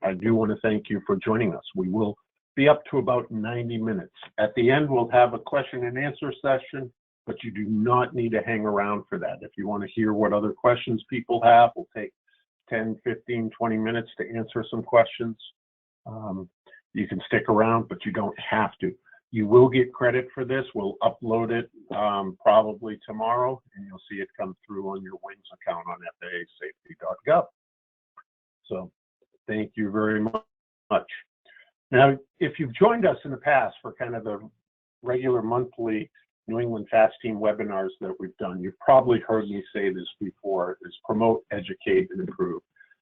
I do want to thank you for joining us. We will be up to about 90 minutes. At the end, we'll have a question and answer session, but you do not need to hang around for that. If you want to hear what other questions people have, we'll take 10, 15, 20 minutes to answer some questions. You can stick around, but you don't have to. You will get credit for this. We'll upload it probably tomorrow, and you'll see it come through on your WINGS account on FAASAFETY.GOV. So thank you very much. Now, if you've joined us in the past for kind of the regular monthly New England FAASTeam webinars that we've done, you've probably heard me say this before, is promote, educate, and improve.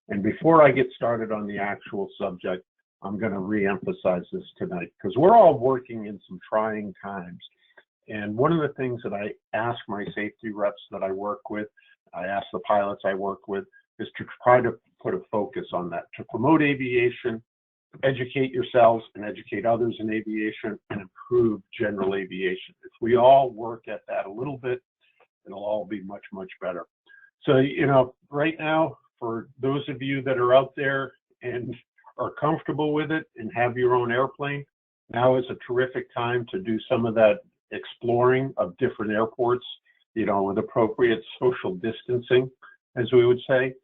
And before I get started on the actual subject, I'm going to re-emphasize this tonight because we're all working in some trying times. And one of the things that I ask my safety reps that I work with, I ask the pilots I work with, is to try to put a focus on that, to promote aviation, educate yourselves and educate others in aviation, and improve general aviation. If we all work at that a little bit, it'll all be much, much better. So, you know, right now, for those of you that are out there and are comfortable with it and have your own airplane, now is a terrific time to do some of that exploring of different airports, you know, with appropriate social distancing, as we would say.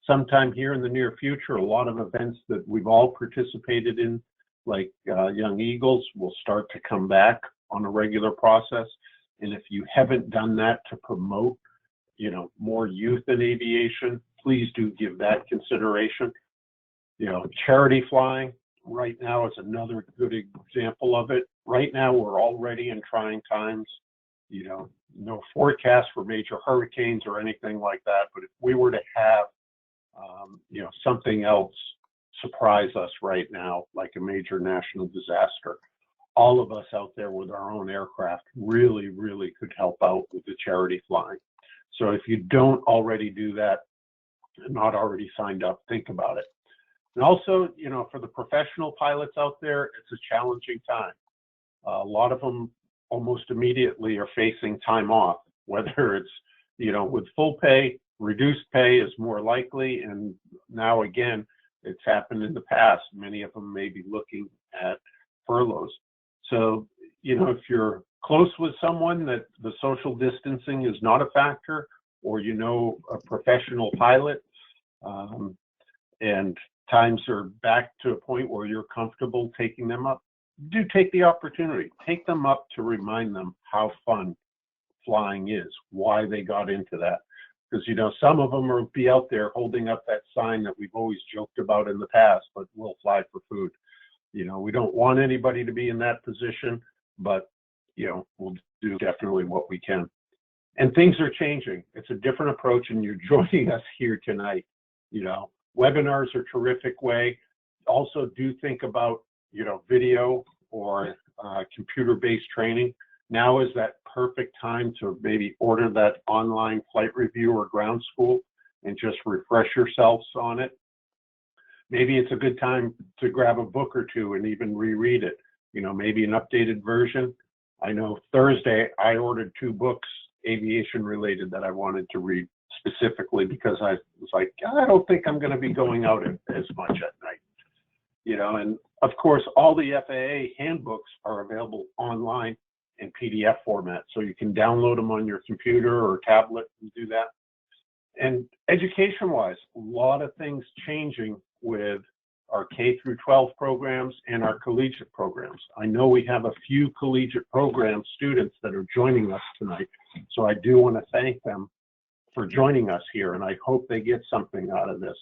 Sometime here in the near future, a lot of events that we've all participated in, like Young Eagles, will start to come back on a regular process. And if you haven't done that to promote, you know, more youth in aviation, please do give that consideration. You know, charity flying right now is another good example of it. Right now, we're already in trying times. You know, no forecast for major hurricanes or anything like that. But if we were to have, you know, something else surprise us right now, like a major national disaster, all of us out there with our own aircraft really, really could help out with the charity flying. So if you don't already do that, and not already signed up, think about it. And also, you know, for the professional pilots out there, it's a challenging time. A lot of them almost immediately are facing time off, whether it's, you know, with full pay, reduced pay is more likely. And now, again, it's happened in the past. Many of them may be looking at furloughs. So, you know, if you're close with someone that the social distancing is not a factor, or, you know, a professional pilot, and times are back to a point where you're comfortable taking them up, do take the opportunity. Take them up to remind them how fun flying is, why they got into that. Because, you know, some of them will be out there holding up that sign that we've always joked about in the past, but we'll fly for food. You know, we don't want anybody to be in that position, but, you know, we'll do definitely what we can. And things are changing. It's a different approach, and you're joining us here tonight. You know, webinars are a terrific way. Also, do think about, you know, video or computer-based training. Now is that perfect time to maybe order that online flight review or ground school and just refresh yourselves on it. Maybe it's a good time to grab a book or two and even reread it. You know, maybe an updated version. I know Thursday I ordered 2 books, aviation related, that I wanted to read specifically because I was like, I don't think I'm going to be going out as much at night. You know, and of course, all the FAA handbooks are available online in PDF format, so you can download them on your computer or tablet and do that. And education-wise, a lot of things changing with our K through 12 programs and our collegiate programs. I know we have a few collegiate program students that are joining us tonight, so I do want to thank them for joining us here, and I hope they get something out of this.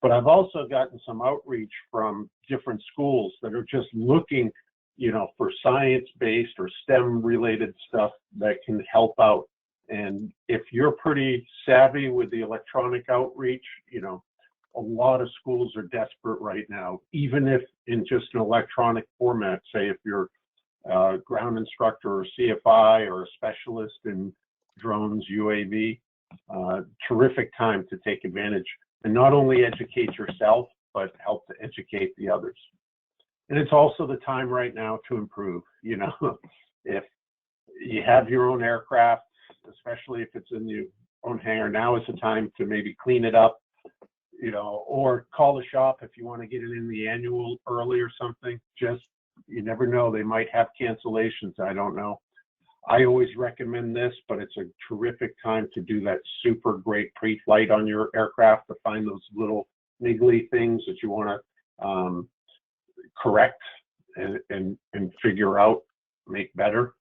But I've also gotten some outreach from different schools that are just looking, you know, for science-based or STEM-related stuff that can help out. And if you're pretty savvy with the electronic outreach, you know, a lot of schools are desperate right now, even if in just an electronic format. Say if you're a ground instructor or CFI or a specialist in drones, UAV, terrific time to take advantage and not only educate yourself, but help to educate the others. And it's also the time right now to improve. You know, if you have your own aircraft, especially if it's in your own hangar, now is the time to maybe clean it up, you know, or call the shop if you want to get it in the annual early or something. Just, you never know, they might have cancellations, I don't know. I always recommend this, but it's a terrific time to do that super great pre-flight on your aircraft to find those little niggly things that you want to correct and figure out, make better.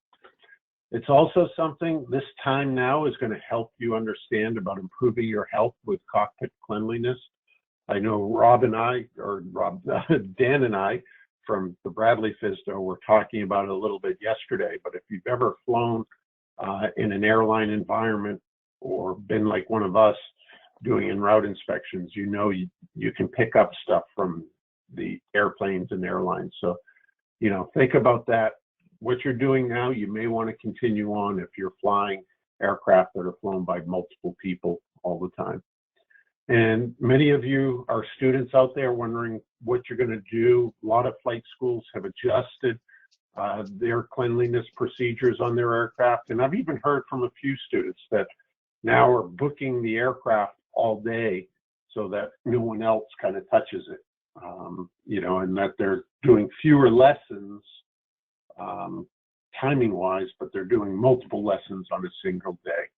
It's also something this time now is going to help you understand about improving your health with cockpit cleanliness. I know Dan and I from the Bradley FAASTeam were talking about it a little bit yesterday, but if you've ever flown in an airline environment or been like one of us doing en-route inspections, you know you can pick up stuff from the airplanes and airlines. So, you know, think about that. What you're doing now, you may want to continue on if you're flying aircraft that are flown by multiple people all the time. And many of you are students out there wondering what you're going to do. A lot of flight schools have adjusted their cleanliness procedures on their aircraft. And I've even heard from a few students that now are booking the aircraft all day so that no one else kind of touches it, you know, and that they're doing fewer lessons timing wise, but they're doing multiple lessons on a single day,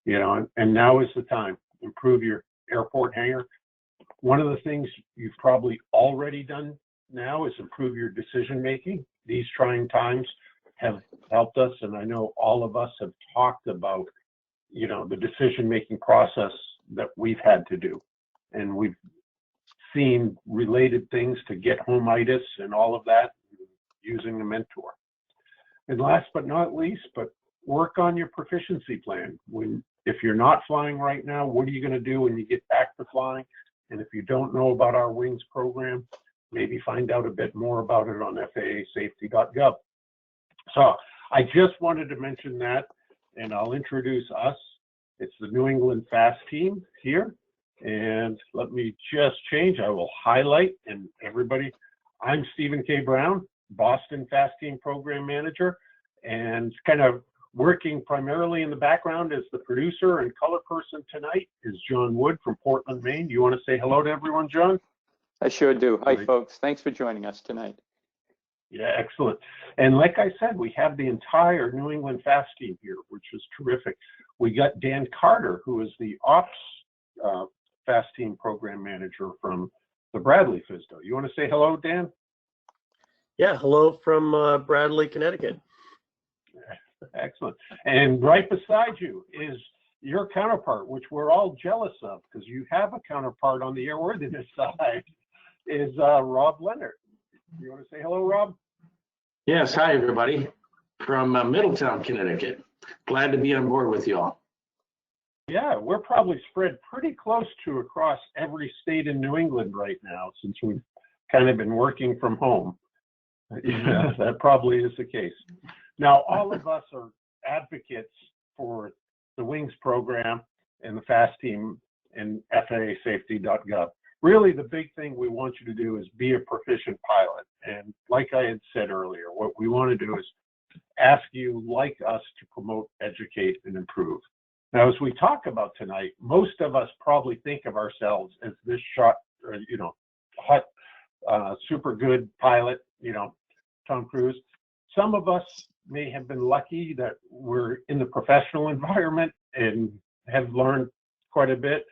you know, and now is the time. Improve your airport hangar. One of the things you've probably already done now is improve your decision making. These trying times have helped us, and I know all of us have talked about, you know, the decision making process that we've had to do, and we've seen related things to get home-itis and all of that using a mentor. And last but not least, but work on your proficiency plan. If you're not flying right now, what are you going to do when you get back to flying? And if you don't know about our wings program, maybe find out a bit more about it on FAASAFETY.GOV. So I just wanted to mention that, and I'll introduce us. It's the New England FAASTeam here. And let me just change. I will highlight, and everybody, I'm Stephen K. Brown, Boston FAASTeam Program Manager, and kind of working primarily in the background as the producer and color person tonight is John Wood from Portland, Maine. You want to say hello to everyone, John? I sure do. Hi, folks. Thanks for joining us tonight. Yeah, excellent. And like I said, we have the entire New England FAASTeam here, which is terrific. We got Dan Carter, who is the Ops FAASTeam Program Manager from the Bradley FAASTeam. You want to say hello, Dan? Yeah, hello from Bradley, Connecticut. Excellent. And right beside you is your counterpart, which we're all jealous of because you have a counterpart on the airworthiness side, is Rob Leonard. You want to say hello, Rob? Yes, hi everybody from Middletown, Connecticut. Glad to be on board with you all. Yeah, we're probably spread pretty close to across every state in New England right now since we've kind of been working from home. Yeah, that probably is the case. Now, all of us are advocates for the Wings program and the FAASTeam and FAASAFETY.GOV. Really, the big thing we want you to do is be a proficient pilot. And like I had said earlier, what we want to do is ask you, like us, to promote, educate, and improve. Now, as we talk about tonight, most of us probably think of ourselves as this hot, super good pilot, you know, Tom Cruise. Some of us may have been lucky that we're in the professional environment and have learned quite a bit,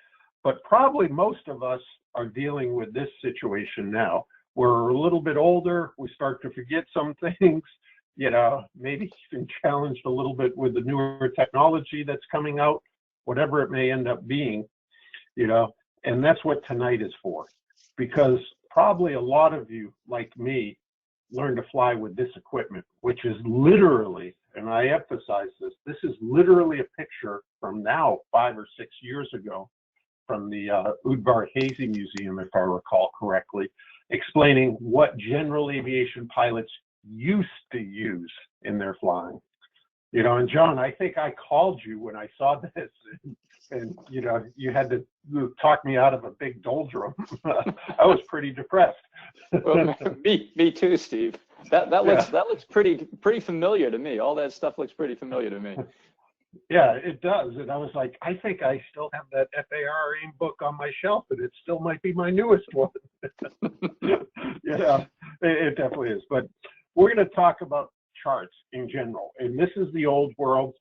but probably most of us are dealing with this situation now. We're a little bit older, we start to forget some things, you know, maybe even challenged a little bit with the newer technology that's coming out, whatever it may end up being, you know, and that's what tonight is for. Because probably a lot of you, like me, learn to fly with this equipment, which is literally, and I emphasize this is literally a picture from now 5 or 6 years ago from the Udvar Hazy Museum, if I recall correctly, explaining what general aviation pilots used to use in their flying. You know, and John, I think I called you when I saw this, and you know, you had to talk me out of a big doldrum. I was pretty depressed. Well, me too, Steve. That looks pretty familiar to me. All that stuff looks pretty familiar to me. Yeah, it does. And I was like, I think I still have that FAR book on my shelf, and it still might be my newest one. Yeah, it definitely is. But we're going to talk about charts in general. And this is the old world.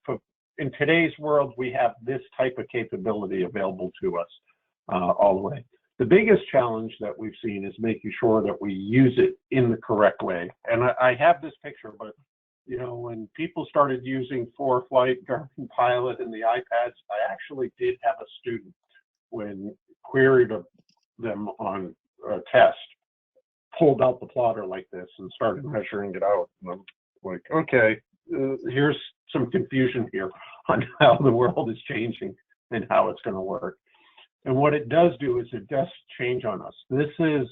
In today's world, we have this type of capability available to us all the way. The biggest challenge that we've seen is making sure that we use it in the correct way. And I have this picture, but you know, when people started using ForeFlight, Garmin Pilot, and the iPads, I actually did have a student, when queried them on a test, pulled out the plotter like this and started measuring it out. And I'm like, okay, here's some confusion here on how the world is changing and how it's going to work. And what it does do is it does change on us. This is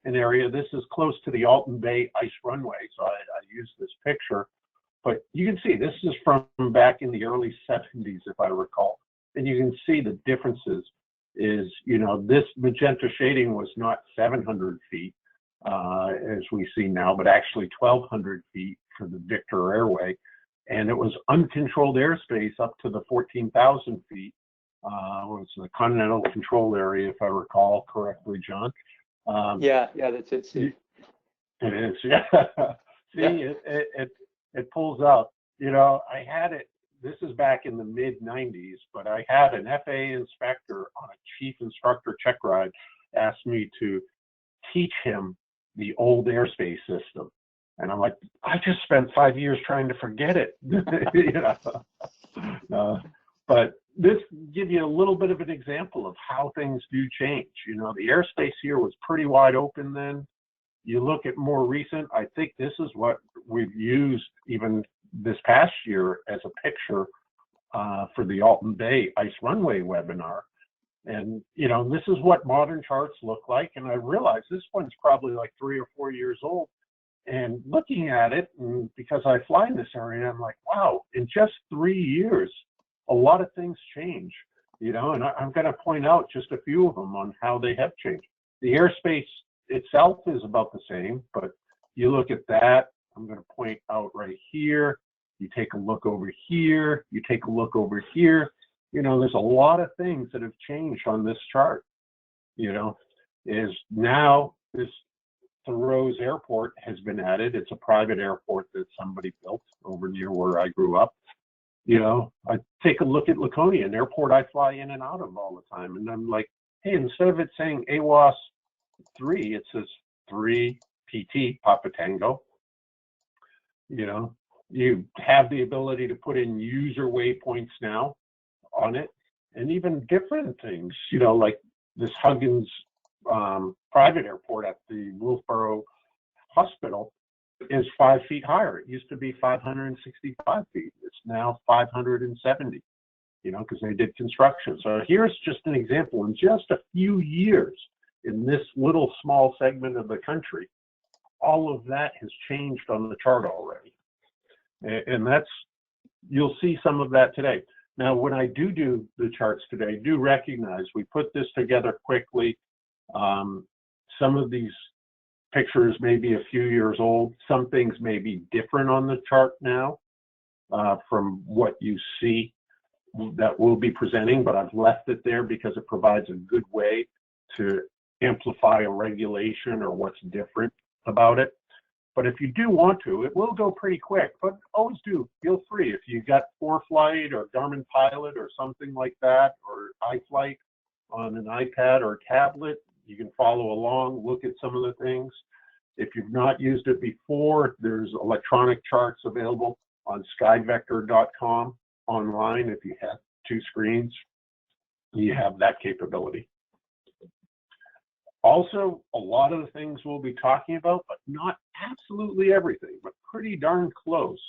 an area, this is close to the Alton Bay ice runway. So I used this picture, but you can see this is from back in the early 70s, if I recall. And you can see the differences is, you know, this magenta shading was not 700 feet as we see now, but actually 1,200 feet for the Victor Airway. And it was uncontrolled airspace up to the 14,000 feet. Was the Continental Control Area, if I recall correctly, John. Yeah, that's it, Steve. It is, yeah. See, yeah. It pulls out. You know, I had it, this is back in the mid-90s, but I had an FAA inspector on a chief instructor check ride ask me to teach him the old airspace system. And I'm like, I just spent 5 years trying to forget it. You know? But this gives you a little bit of an example of how things do change. You know, the airspace here was pretty wide open then. You look at more recent, I think this is what we've used even this past year as a picture for the Alton Bay Ice Runway webinar. And, you know, this is what modern charts look like. And I realize this one's probably like 3 or 4 years old. And looking at it, and because I fly in this area, I'm like, wow, in just 3 years, a lot of things change, you know, and I'm going to point out just a few of them on how they have changed. The airspace itself is about the same, but you look at that, I'm going to point out right here, you take a look over here, you take a look over here, you know, there's a lot of things that have changed on this chart, you know, is now this Thoreau's Airport has been added. It's a private airport that somebody built over near where I grew up. You know, I take a look at Laconia, an airport I fly in and out of all the time. And I'm like, hey, instead of it saying AWAS 3, it says 3 PT, Papa Tango. You know, you have the ability to put in user waypoints now on it, and even different things, you know, like this Huggins private airport at the Wolfboro Hospital is 5 feet higher. It used to be 565 feet. It's now 570, you know, because they did construction. So here's just an example. In just a few years in this little small segment of the country, all of that has changed on the chart already. And that's, you'll see some of that today. Now, when I do the charts today, do recognize we put this together quickly. Some of these pictures may be a few years old. Some things may be different on the chart now from what you see that we'll be presenting, but I've left it there because it provides a good way to amplify a regulation or what's different about it. But if you do want to, it will go pretty quick, but always do, feel free. If you got ForeFlight or Garmin Pilot or something like that, or iFlight on an iPad or tablet, you can follow along, look at some of the things. If you've not used it before, there's electronic charts available on skyvector.com online. If you have 2 screens, you have that capability. Also, a lot of the things we'll be talking about, but not absolutely everything, but pretty darn close,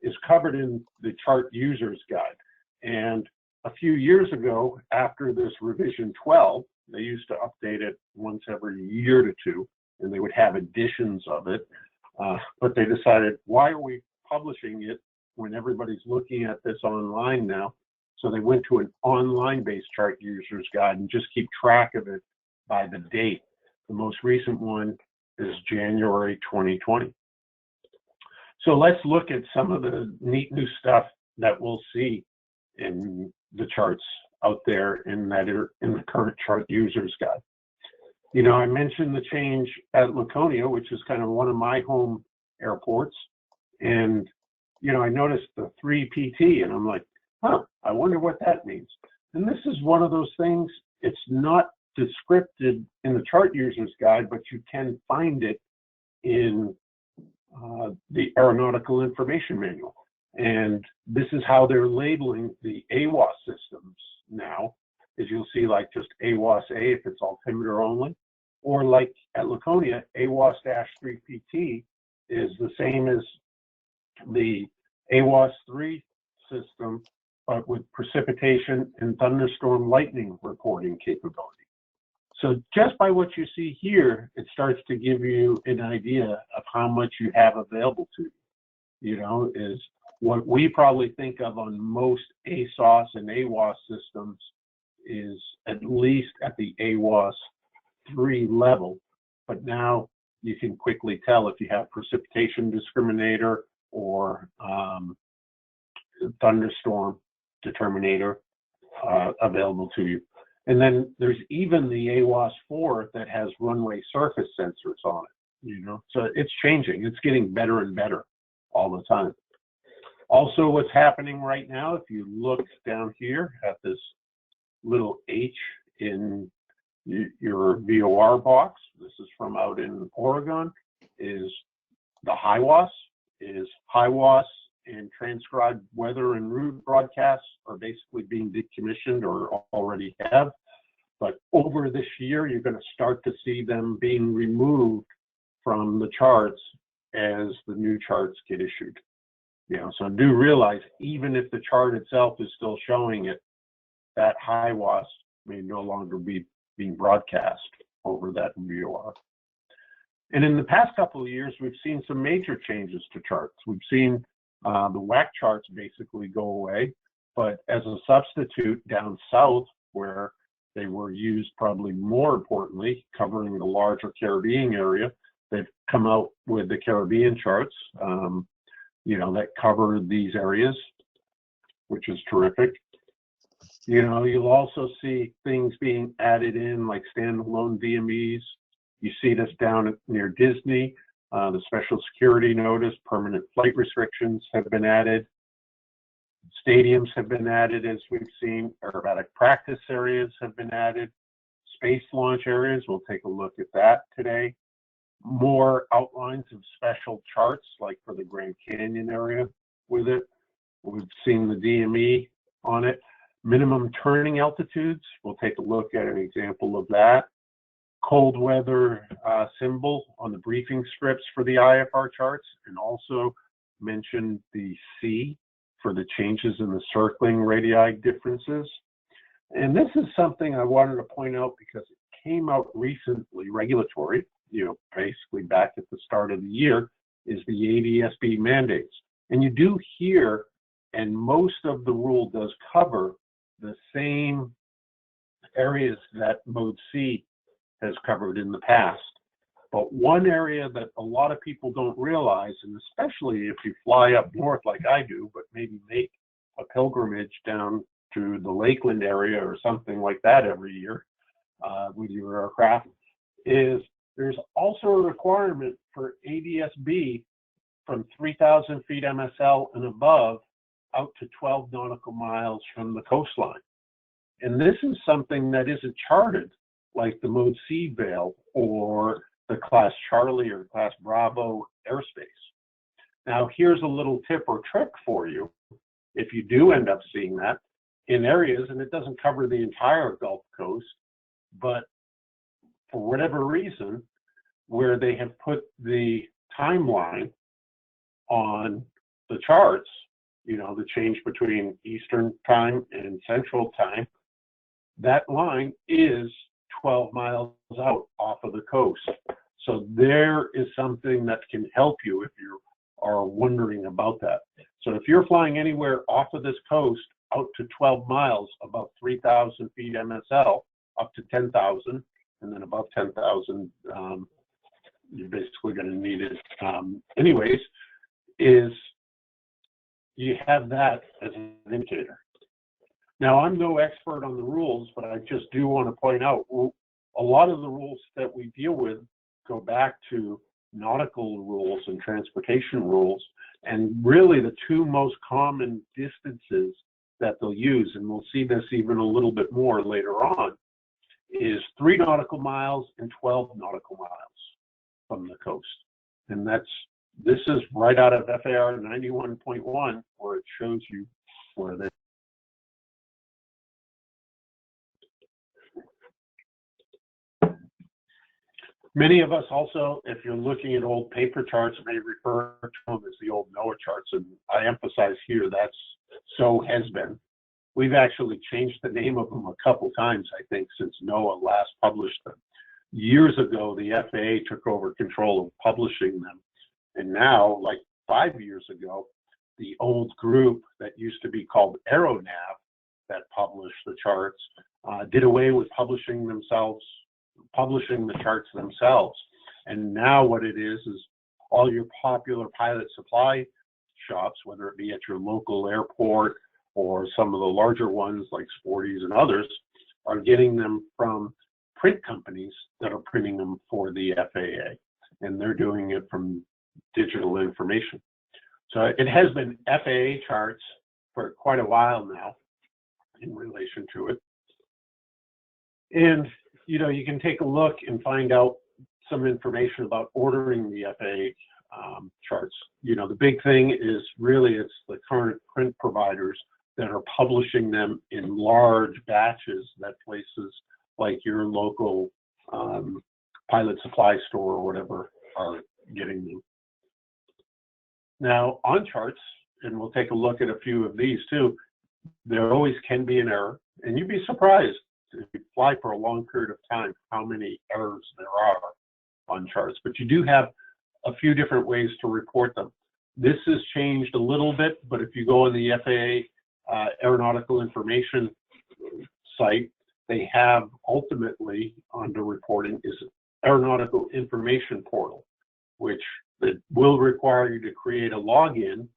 is covered in the Chart Users Guide. And a few years ago, after this revision 12, they used to update it once every year to 2, and they would have editions of it. But they decided, why are we publishing it when everybody's looking at this online now? So they went to an online-based Chart Users Guide and just keep track of it by the date. The most recent one is January 2020. So let's look at some of the neat new stuff that we'll see in the charts out there in the current chart users guide. You know, I mentioned the change at Laconia, which is kind of one of my home airports. And, you know, I noticed the 3 PT and I'm like, huh, I wonder what that means. And this is one of those things, it's not descripted in the chart users guide, but you can find it in the Aeronautical Information Manual. And this is how they're labeling the AWOS systems now, as you'll see, like just AWOS-A if it's altimeter only, or like at Laconia, AWOS-3PT is the same as the AWOS-3 system, but with precipitation and thunderstorm lightning reporting capability. So just by what you see here, it starts to give you an idea of how much you have available to you. You know, is what we probably think of on most ASOS and AWOS systems is at least at the AWOS 3 level, but now you can quickly tell if you have precipitation discriminator or thunderstorm determinator available to you. And then there's even the AWOS 4 that has runway surface sensors on it, you know, so it's changing. It's getting better and better all the time. Also, what's happening right now, if you look down here at this little H in your VOR box, this is from out in Oregon, is the HIWAS, and transcribed weather and route broadcasts are basically being decommissioned or already have. But over this year, you're going to start to see them being removed from the charts as the new charts get issued. You know, so do realize even if the chart itself is still showing it, that HIWAS may no longer be being broadcast over that VOR. And in the past couple of years, we've seen some major changes to charts. We've seen the WAC charts basically go away, but as a substitute down south, where they were used probably more importantly, covering the larger Caribbean area, they've come out with the Caribbean charts, you know, that cover these areas, which is terrific. You know, you'll also see things being added in like standalone DMEs. You see this down near Disney. The special security notice, permanent flight restrictions have been added. Stadiums have been added, as we've seen. Aerobatic practice areas have been added. Space launch areas, we'll take a look at that today. More outlines of special charts, like for the Grand Canyon area with it. We've seen the DME on it. Minimum turning altitudes, we'll take a look at an example of that. Cold weather symbol on the briefing scripts for the IFR charts, and also mentioned the C for the changes in the circling radii differences. And this is something I wanted to point out because it came out recently, regulatory, you know, basically back at the start of the year, is the ADS-B mandates. And you do hear, and most of the rule does cover the same areas that Mode C has covered in the past. But one area that a lot of people don't realize, and especially if you fly up north like I do, but maybe make a pilgrimage down to the Lakeland area or something like that every year with your aircraft, is there's also a requirement for ADS-B from 3,000 feet MSL and above out to 12 nautical miles from the coastline. And this is something that isn't charted like the Mode C veil or the Class Charlie or Class Bravo airspace. Now, here's a little tip or trick for you if you do end up seeing that in areas, and it doesn't cover the entire Gulf Coast, but for whatever reason, where they have put the timeline on the charts, you know, the change between Eastern time and Central time, that line is 12 miles out off of the coast. So there is something that can help you if you are wondering about that. So if you're flying anywhere off of this coast out to 12 miles above 3,000 feet MSL, up to 10,000, and then above 10,000, you're basically going to need it anyways, is you have that as an indicator. Now, I'm no expert on the rules, but I just do want to point out a lot of the rules that we deal with go back to nautical rules and transportation rules, and really the two most common distances that they'll use, and we'll see this even a little bit more later on, is 3 nautical miles and 12 nautical miles from the coast. And this is right out of FAR 91.1, where it shows you where they. Many of us also, if you're looking at old paper charts, may refer to them as the old NOAA charts, and I emphasize here that's so has been. We've actually changed the name of them a couple times, I think, since NOAA last published them. Years ago, the FAA took over control of publishing them, and now, like 5 years ago, the old group that used to be called Aeronav that published the charts did away with publishing the charts themselves. And now what it is all your popular pilot supply shops, whether it be at your local airport or some of the larger ones like Sporties and others, are getting them from print companies that are printing them for the FAA. And they're doing it from digital information. So it has been FAA charts for quite a while now in relation to it. And you can take a look and find out some information about ordering the FAA charts. The big thing is really it's the current print providers that are publishing them in large batches that places like your local pilot supply store or whatever are getting them. Now on charts, and we'll take a look at a few of these too, there always can be an error, and you'd be surprised if you fly for a long period of time how many errors there are on charts. But you do have a few different ways to report them. This has changed a little bit, but if you go on the FAA Aeronautical Information site, they have ultimately under reporting is Aeronautical Information Portal, which will require you to create a login,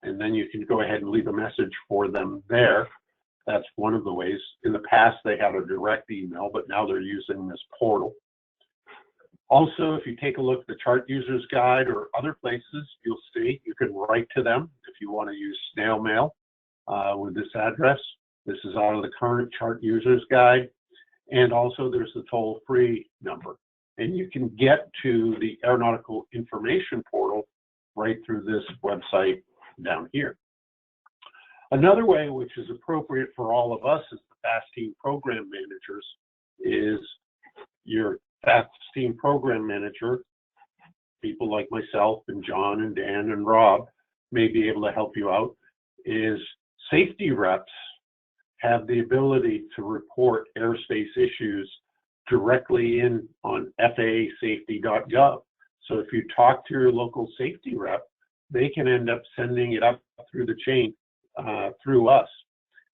and then you can go ahead and leave a message for them there. That's one of the ways. In the past, they had a direct email, but now they're using this portal. Also, if you take a look at the Chart Users Guide or other places, you'll see you can write to them if you want to use snail mail with this address. This is out of the current Chart Users Guide. And also there's the toll-free number. And you can get to the Aeronautical Information Portal right through this website down here. Another way, which is appropriate for all of us as the FAASTeam program managers, is your FAASTeam program manager, people like myself and John and Dan and Rob may be able to help you out, is safety reps have the ability to report airspace issues directly in on FAASAFETY.GOV. So if you talk to your local safety rep, they can end up sending it up through the chain through us.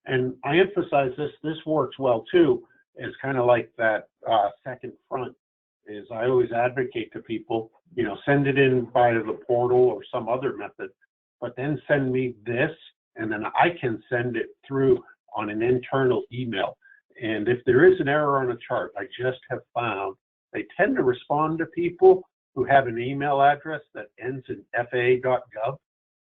And I emphasize this works well too. It's kind of like that second front is I always advocate to people, send it in via the portal or some other method, but then send me this, and then I can send it through on an internal email. And if there is an error on a chart, I just have found they tend to respond to people who have an email address that ends in FAA.gov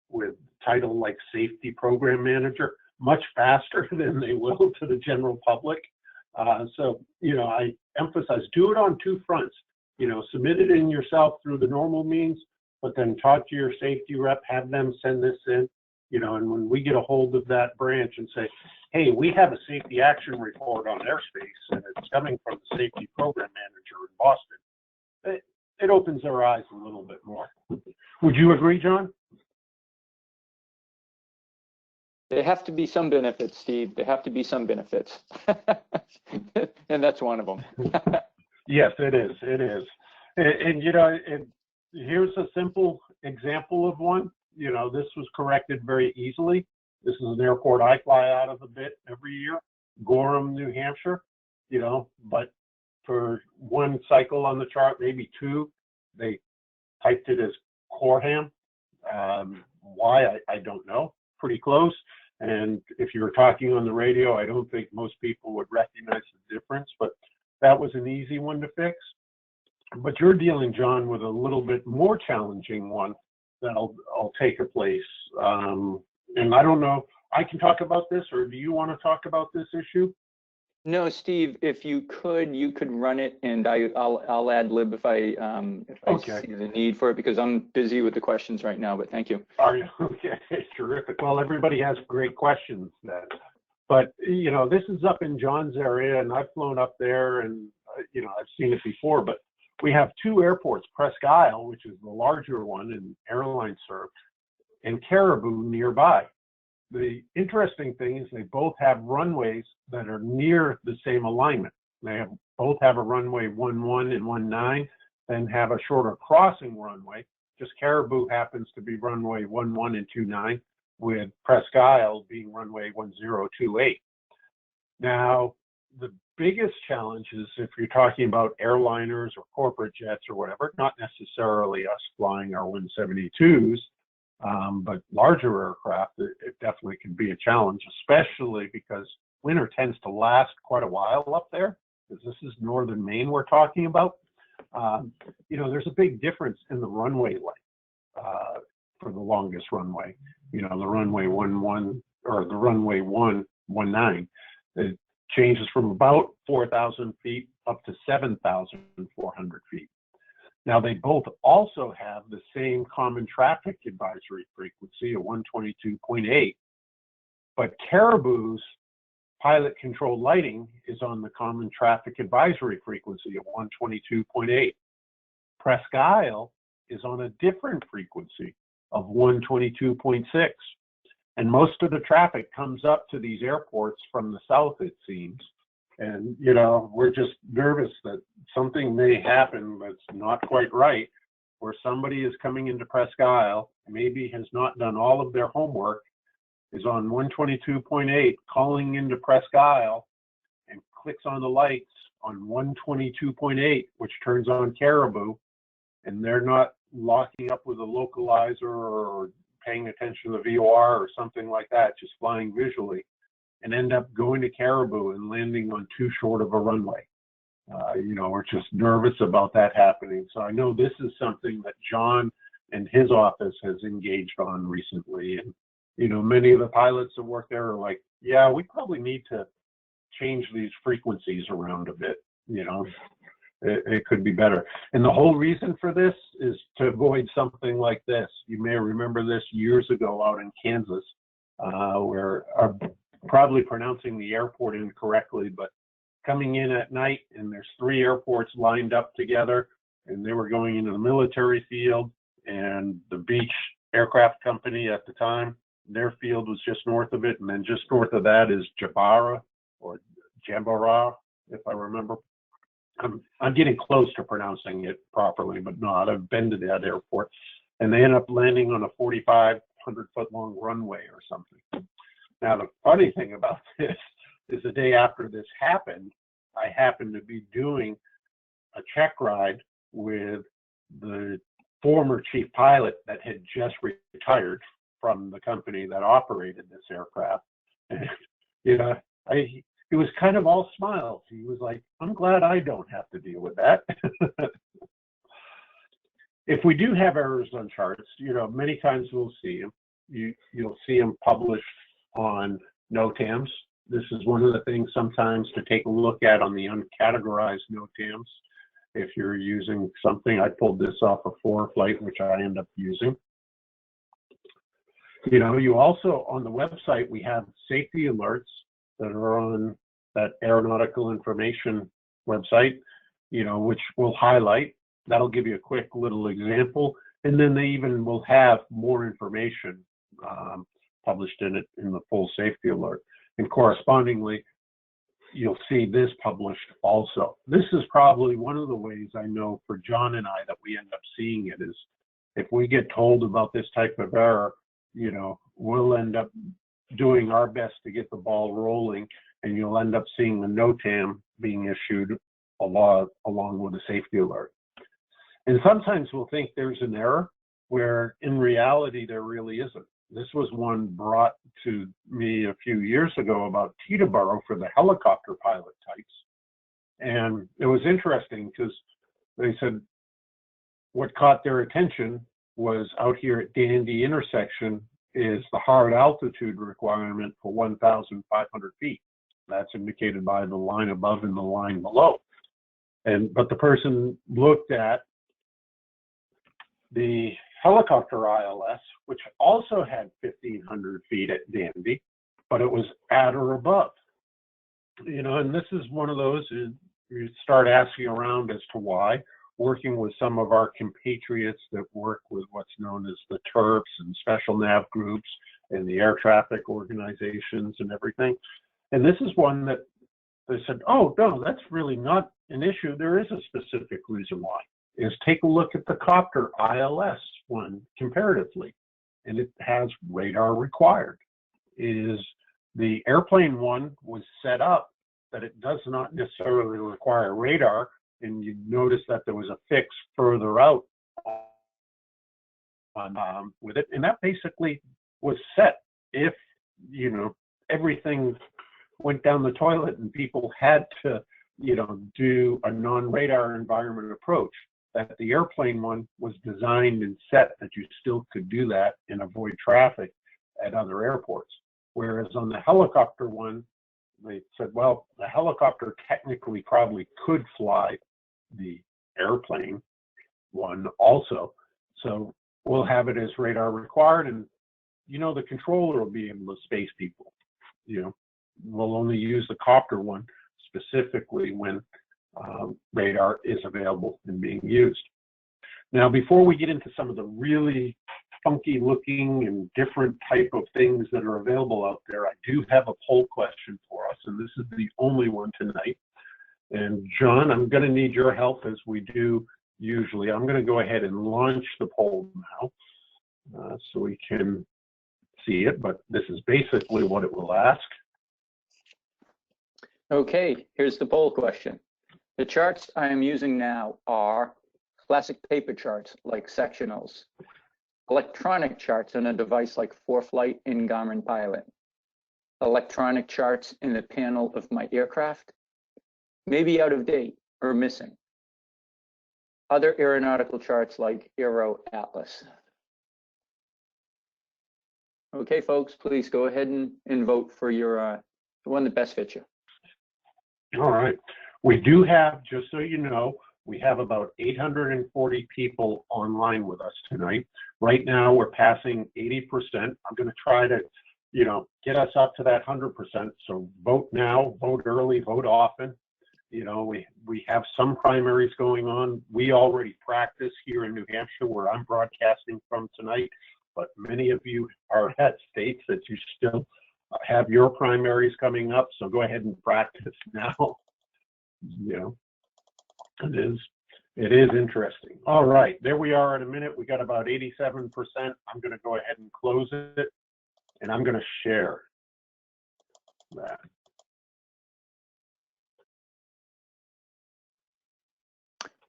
with title like Safety Program Manager much faster than they will to the general public. So, I emphasize, do it on two fronts. Submit it in yourself through the normal means, but then talk to your safety rep, have them send this in, and when we get a hold of that branch and say, hey, we have a safety action report on airspace and it's coming from the Safety Program Manager in Boston, it opens their eyes a little bit more. Would you agree, John? There have to be some benefits, Steve. There have to be some benefits. And that's one of them. Yes, it is. It is. And here's a simple example of one. This was corrected very easily. This is an airport I fly out of a bit every year, Gorham, New Hampshire, but for one cycle on the chart, maybe two, they typed it as Corham. Why, I don't know. Pretty close. And if you were talking on the radio, I don't think most people would recognize the difference, but that was an easy one to fix. But you're dealing, John, with a little bit more challenging one that'll take a place. And I don't know, I can talk about this, or do you want to talk about this issue? No, Steve, if you could run it, and I'll ad lib if I Okay. see the need for it, because I'm busy with the questions right now, but thank you. Are you? Okay, terrific. Well, everybody has great questions then. But, you know, this is up in John's area, and I've flown up there, and, you know, I've seen it before, but we have two airports, Presque Isle, which is the larger one and airline served, and Caribou nearby. The interesting thing is they both have runways that are near the same alignment. They both have a runway 11 and 19, then have a shorter crossing runway. Just Caribou happens to be runway 11 and 29, with Presque Isle being runway 1028. Now, the biggest challenge is if you're talking about airliners or corporate jets or whatever, not necessarily us flying our 172s, but larger aircraft, it definitely can be a challenge, especially because winter tends to last quite a while up there, because this is northern Maine we're talking about. You know, there's a big difference in the runway length for the longest runway. You know, the runway 11 or the runway 119, it changes from about 4,000 feet up to 7,400 feet. Now, they both also have the same common traffic advisory frequency of 122.8, but Caribou's pilot controlled lighting is on the common traffic advisory frequency of 122.8. Presque Isle is on a different frequency of 122.6. And most of the traffic comes up to these airports from the south, it seems. And, you know, we're just nervous that something may happen that's not quite right, where somebody is coming into Presque Isle, maybe has not done all of their homework, is on 122.8, calling into Presque Isle, and clicks on the lights on 122.8, which turns on Caribou, and they're not locking up with a localizer or paying attention to the VOR or something like that, just flying visually, and end up going to Caribou and landing on too short of a runway. You know, we're just nervous about that happening. So I know this is something that John and his office has engaged on recently. And, you know, many of the pilots that work there are like, yeah, we probably need to change these frequencies around a bit. You know, it could be better. And the whole reason for this is to avoid something like this. You may remember this years ago out in Kansas, where I'm probably pronouncing the airport incorrectly, but coming in at night, and there's 3 airports lined up together, and they were going into the military field, and the Beach Aircraft Company at the time, their field was just north of it, and then just north of that is Jabara, or Jambara, if I remember. I'm getting close to pronouncing it properly, but not. I've been to that airport, and they end up landing on a 4,500-foot long runway or something. Now, the funny thing about this is the day after this happened, I happened to be doing a check ride with the former chief pilot that had just retired from the company that operated this aircraft. And, you know, he was kind of all smiles. He was like, I'm glad I don't have to deal with that. If we do have errors on charts, you know, many times we'll see them. You'll see them published on NOTAMs. This is one of the things sometimes to take a look at on the uncategorized NOTAMs. If you're using something, I pulled this off a ForeFlight, which I end up using. You know, you also, on the website, we have safety alerts that are on that aeronautical information website, you know, which will highlight. That'll give you a quick little example. And then they even will have more information published in it in the full safety alert. And correspondingly, you'll see this published also. This is probably one of the ways I know for John and I that we end up seeing it is if we get told about this type of error, you know, we'll end up doing our best to get the ball rolling, and you'll end up seeing the NOTAM being issued along with a safety alert. And sometimes we'll think there's an error, where in reality there really isn't. This was one brought to me a few years ago about Teterboro for the helicopter pilot types. And it was interesting because they said what caught their attention was out here at Dandy intersection is the hard altitude requirement for 1,500 feet. That's indicated by the line above and the line below. But the person looked at the Helicopter ILS, which also had 1,500 feet at Dandy, but it was at or above. You know, and this is one of those, you start asking around as to why, working with some of our compatriots that work with what's known as the TERPs and special nav groups and the air traffic organizations and everything. And this is one that they said, oh, no, that's really not an issue. There is a specific reason why. Is take a look at the Copter ILS one comparatively, and it has radar required. Is the airplane one was set up that it does not necessarily require radar, and you notice that there was a fix further out on with it, and that basically was set. If you know everything went down the toilet and people had to do a non-radar environment approach, that the airplane one was designed and set that you still could do that and avoid traffic at other airports. Whereas on the helicopter one, they said, well, the helicopter technically probably could fly the airplane one also. So we'll have it as radar required, and the controller will be able to space people. We'll only use the copter one specifically when radar is available and being used. Now, before we get into some of the really funky looking and different type of things that are available out there, I do have a poll question for us, and this is the only one tonight. And John, I'm going to need your help as we do usually. I'm going to go ahead and launch the poll now so we can see it, but this is basically what it will ask. Okay, here's the poll question. The charts I am using now are classic paper charts like sectionals, electronic charts on a device like ForeFlight in Garmin Pilot, electronic charts in the panel of my aircraft, maybe out of date or missing, other aeronautical charts like Aero Atlas. Okay, folks, please go ahead and vote for your the one that best fits you. All right. We do have, just so you know, we have about 840 people online with us tonight. Right now, we're passing 80%. I'm going to try to, get us up to that 100%. So vote now, vote early, vote often. We have some primaries going on. We already practice here in New Hampshire, where I'm broadcasting from tonight, but many of you are at states that you still have your primaries coming up. So go ahead and practice now. It is interesting. All right, there we are in a minute. We got about 87%. I'm going to go ahead and close it, and I'm going to share that.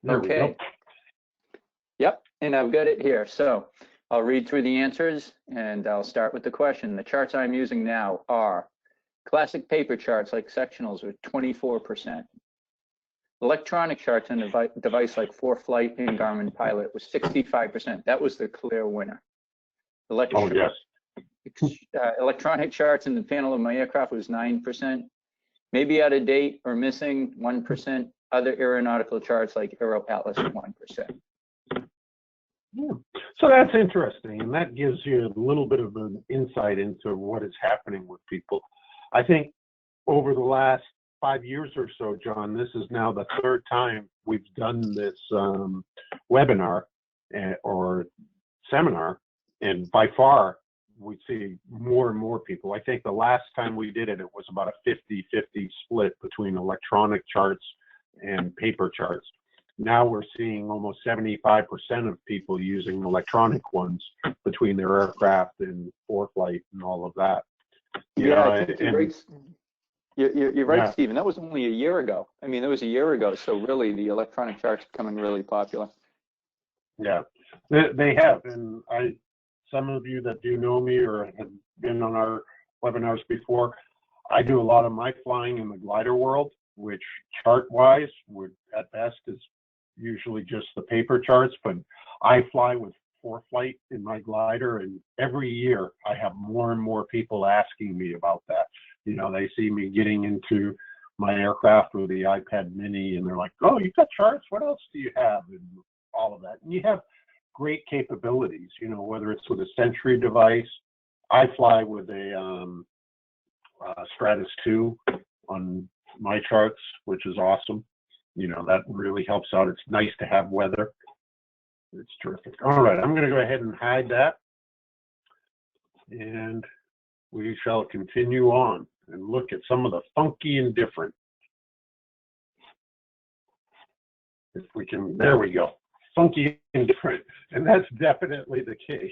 There we go. Yep, and I've got it here. So I'll read through the answers, and I'll start with the question. The charts I'm using now are classic paper charts like sectionals with 24%. Electronic charts on a device like ForeFlight and Garmin Pilot was 65%. That was the clear winner. Electronic charts in the panel of my aircraft was 9%. Maybe out of date or missing, 1%. Other aeronautical charts like Aero Atlas, 1%. Yeah. So that's interesting, and that gives you a little bit of an insight into what is happening with people. I think over the last 5 years or so, John, this is now the third time we've done this webinar or seminar, and by far we see more and more people. I think the last time we did it, it was about a 50-50 split between electronic charts and paper charts. Now we're seeing almost 75% of people using electronic ones between their aircraft and ForeFlight and all of that. You're right, Stephen. That was only a year ago. I mean, that was a year ago. So really, the electronic charts are becoming really popular. Yeah. They have, and some of you that do know me or have been on our webinars before, I do a lot of my flying in the glider world, which chart-wise would at best is usually just the paper charts, but I fly with ForeFlight in my glider, and every year I have more and more people asking me about that. You know, they see me getting into my aircraft with the iPad mini, and they're like, oh, you got charts? What else do you have? And all of that. And you have great capabilities, you know, whether it's with a Sentry device. I fly with a Stratus 2 on my charts, which is awesome. You know, that really helps out. It's nice to have weather. It's terrific. All right, I'm going to go ahead and hide that. And we shall continue on and look at some of the funky and different. If we can, there we go. Funky and different. And that's definitely the case.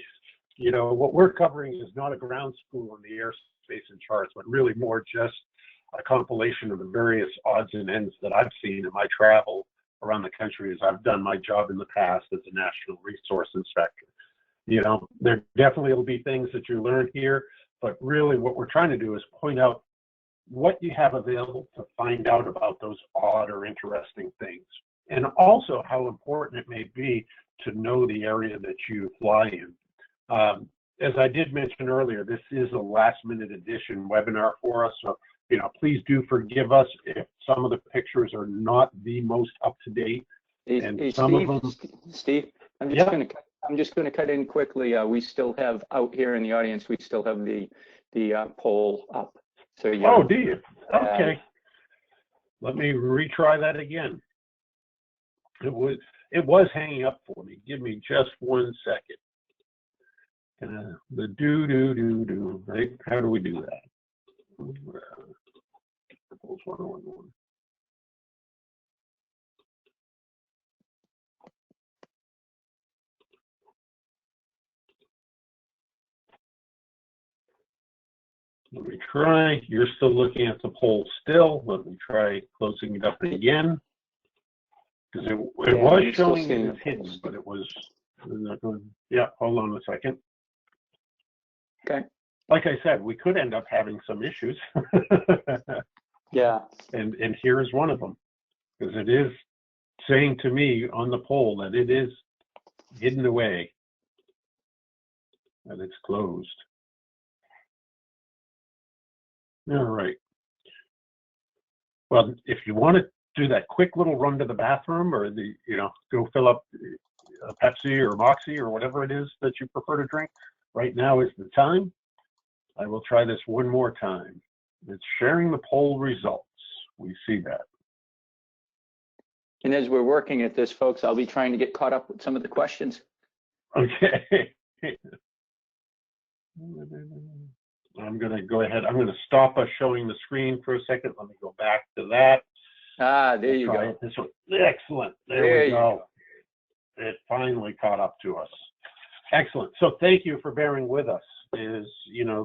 You know, what we're covering is not a ground school on the airspace and charts, but really more just a compilation of the various odds and ends that I've seen in my travel around the country as I've done my job in the past as a national resource inspector. You know, there definitely will be things that you learn here, but really what we're trying to do is point out what you have available to find out about those odd or interesting things, and also how important it may be to know the area that you fly in. As I did mention earlier, this is a last-minute edition webinar for us, so you know, please do forgive us if some of the pictures are not the most up-to-date. And some Steve, of them, Steve, I'm just going to cut in quickly. We still have out here in the audience, we still have the poll up. So oh, do you? Okay. Let me retry that again. It was hanging up for me. Give me just 1 second. The do, right? How do we do that? Let me try. You're still looking at the poll still. Let me try closing it up again. Because it was showing it as hidden, but it was not going. Yeah, hold on a second. Okay. Like I said, we could end up having some issues. Yeah. And here's one of them, because it is saying to me on the poll that it is hidden away, and it's closed. All right. Well, if you want to do that quick little run to the bathroom, or go fill up a Pepsi or Moxie or whatever it is that you prefer to drink, right now is the time. I will try this one more time. It's sharing the poll results. We see that. And as we're working at this, folks, I'll be trying to get caught up with some of the questions. Okay. I'm going to go ahead. I'm going to stop us showing the screen for a second. Let me go back to that. There you go. This one. Excellent. There we go. It finally caught up to us. Excellent. So thank you for bearing with us. The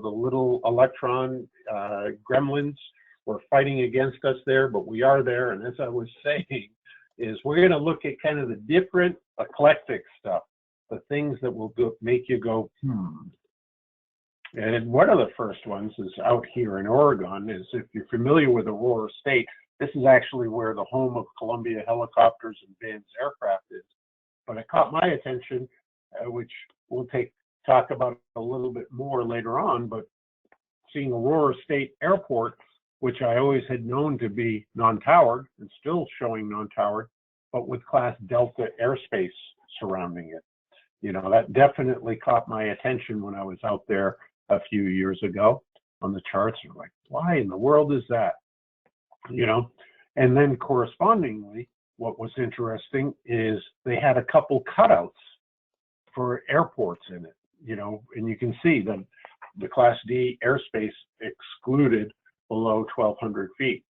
little electron gremlins were fighting against us there, but we are there. And as I was saying, is we're going to look at kind of the different eclectic stuff, the things that will make you go, And one of the first ones is out here in Oregon. Is if you're familiar with Aurora State, this is actually where the home of Columbia Helicopters and Van's aircraft is. But it caught my attention, which we'll talk about a little bit more later on, but seeing Aurora State Airport, which I always had known to be non-towered and still showing non-towered, but with Class Delta airspace surrounding it. That definitely caught my attention when I was out there a few years ago on the charts. I'm like, why in the world is that? And then correspondingly, what was interesting is they had a couple cutouts for airports in it, and you can see that the Class D airspace excluded below 1,200 feet.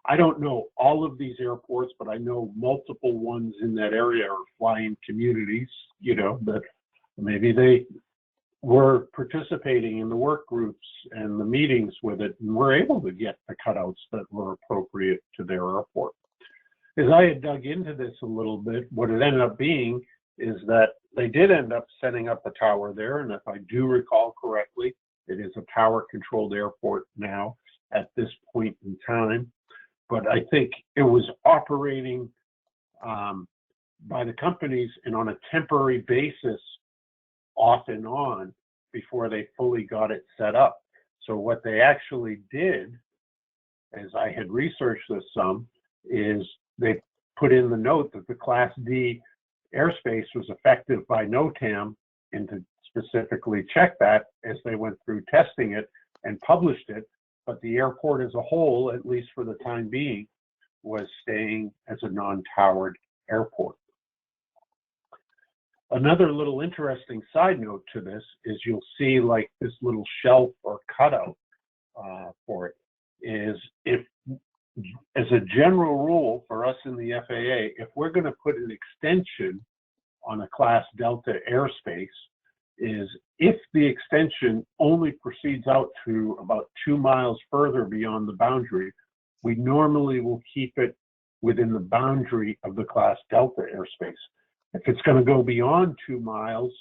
I don't know all of these airports, but I know multiple ones in that area are flying communities, that maybe they were participating in the work groups and the meetings with it, and were able to get the cutouts that were appropriate to their airport. As I had dug into this a little bit, what it ended up being is that they did end up setting up a tower there, and if I do recall correctly, it is a tower-controlled airport now at this point in time. But I think it was operating by the companies and on a temporary basis off and on before they fully got it set up. So what they actually did, as I had researched this some, is they put in the note that the Class D airspace was effective by NOTAM, and to specifically check that as they went through testing it and published it. But the airport as a whole, at least for the time being, was staying as a non-towered airport. Another little interesting side note to this is you'll see like this little shelf or cutout for it is, if, as a general rule for us in the FAA, if we're going to put an extension on a Class Delta airspace, is if the extension only proceeds out to about 2 miles further beyond the boundary, we normally will keep it within the boundary of the Class Delta airspace. If it's going to go beyond 2 miles,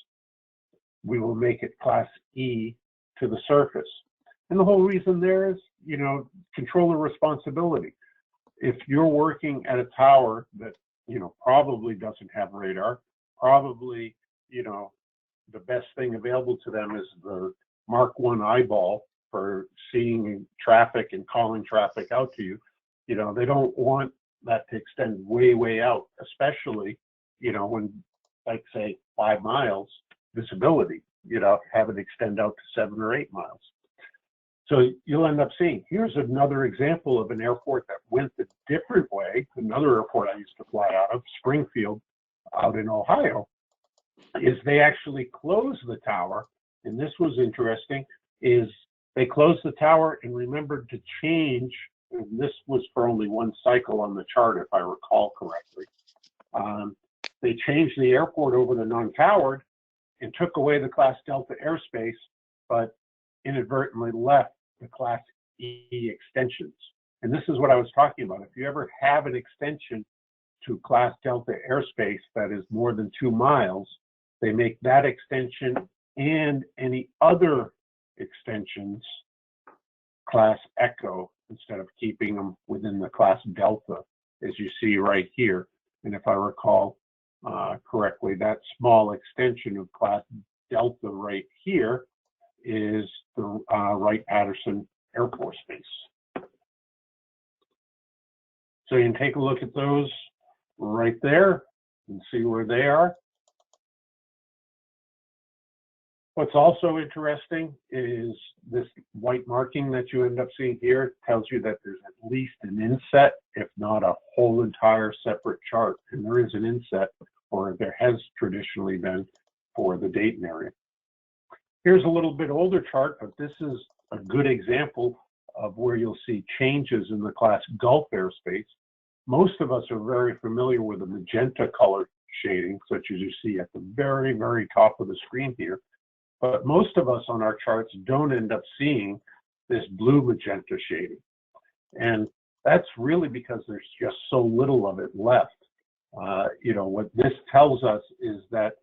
we will make it Class E to the surface. And the whole reason there is, you know, controller responsibility. If you're working at a tower that, you know, probably doesn't have radar, probably, you know, the best thing available to them is the Mark 1 eyeball for seeing traffic and calling traffic out to you. You know, they don't want that to extend way, way out, especially, you know, when, like, say, 5 miles visibility, you know, have it extend out to 7 or 8 miles. So you'll end up seeing, here's another example of an airport that went a different way. Another airport I used to fly out of, Springfield, out in Ohio, is they actually closed the tower. And this was interesting, is they closed the tower and remembered to change, and this was for only one cycle on the chart, if I recall correctly. They changed the airport over to non-towered and took away the Class Delta airspace, but inadvertently left the Class E extensions. And this is what I was talking about. If you ever have an extension to Class Delta airspace that is more than 2 miles, they make that extension and any other extensions Class Echo instead of keeping them within the Class Delta, as you see right here. And if I recall correctly, that small extension of Class Delta right here is the Wright-Patterson Air Force Base. So you can take a look at those right there and see where they are. What's also interesting is this white marking that you end up seeing here tells you that there's at least an inset, if not a whole entire separate chart. And there is an inset, or there has traditionally been, for the Dayton area. Here's a little bit older chart, but this is a good example of where you'll see changes in the Class Gulf airspace. Most of us are very familiar with the magenta color shading, such as you see at the very, very top of the screen here. But most of us on our charts don't end up seeing this blue magenta shading. And that's really because there's just so little of it left. You know, what this tells us is that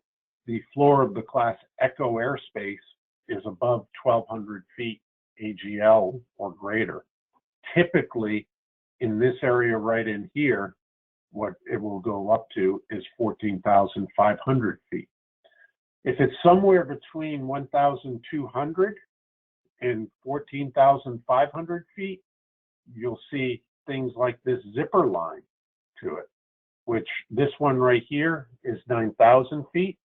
the floor of the Class Echo airspace is above 1,200 feet AGL or greater. Typically, in this area right in here, what it will go up to is 14,500 feet. If it's somewhere between 1,200 and 14,500 feet, you'll see things like this zipper line to it, which this one right here is 9,000 feet,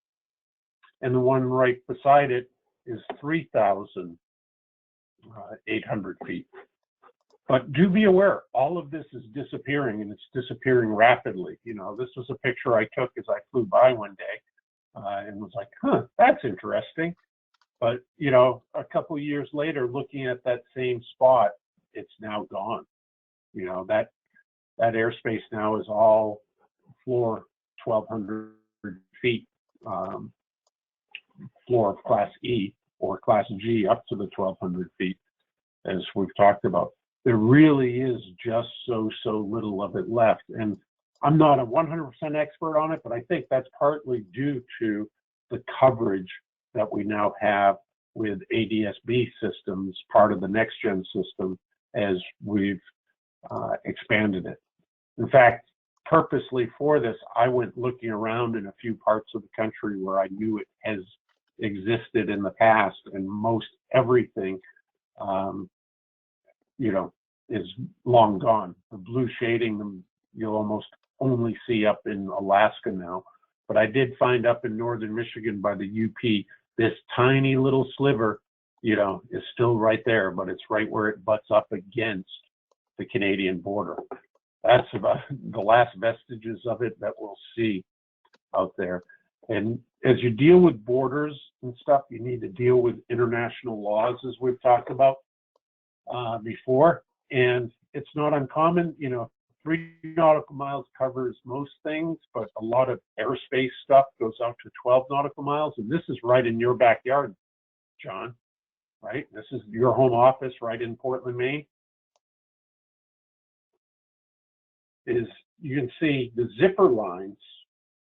and the one right beside it is 3,800 feet. But do be aware, all of this is disappearing, and it's disappearing rapidly. You know, this was a picture I took as I flew by one day. And was like, huh, that's interesting. But, you know, a couple of years later, looking at that same spot, it's now gone. You know, that airspace now is all floor 1,200 feet, floor of Class E or Class G up to the 1,200 feet, as we've talked about. There really is just so little of it left. And I'm not a 100% expert on it, but I think that's partly due to the coverage that we now have with ADS-B systems, part of the next gen system, as we've expanded it. In fact, purposely for this, I went looking around in a few parts of the country where I knew it has existed in the past, and most everything, you know, is long gone. The blue shading, you'll almost only see up in Alaska now. But I did find up in northern Michigan by the UP, this tiny little sliver, you know, is still right there, but it's right where it butts up against the Canadian border. That's about the last vestiges of it that we'll see out there. And as you deal with borders and stuff, you need to deal with international laws, as we've talked about before. And it's not uncommon, you know, 3 nautical miles covers most things, but a lot of airspace stuff goes out to 12 nautical miles. And this is right in your backyard, John, right? This is your home office right in Portland, Maine. Is you can see the zipper lines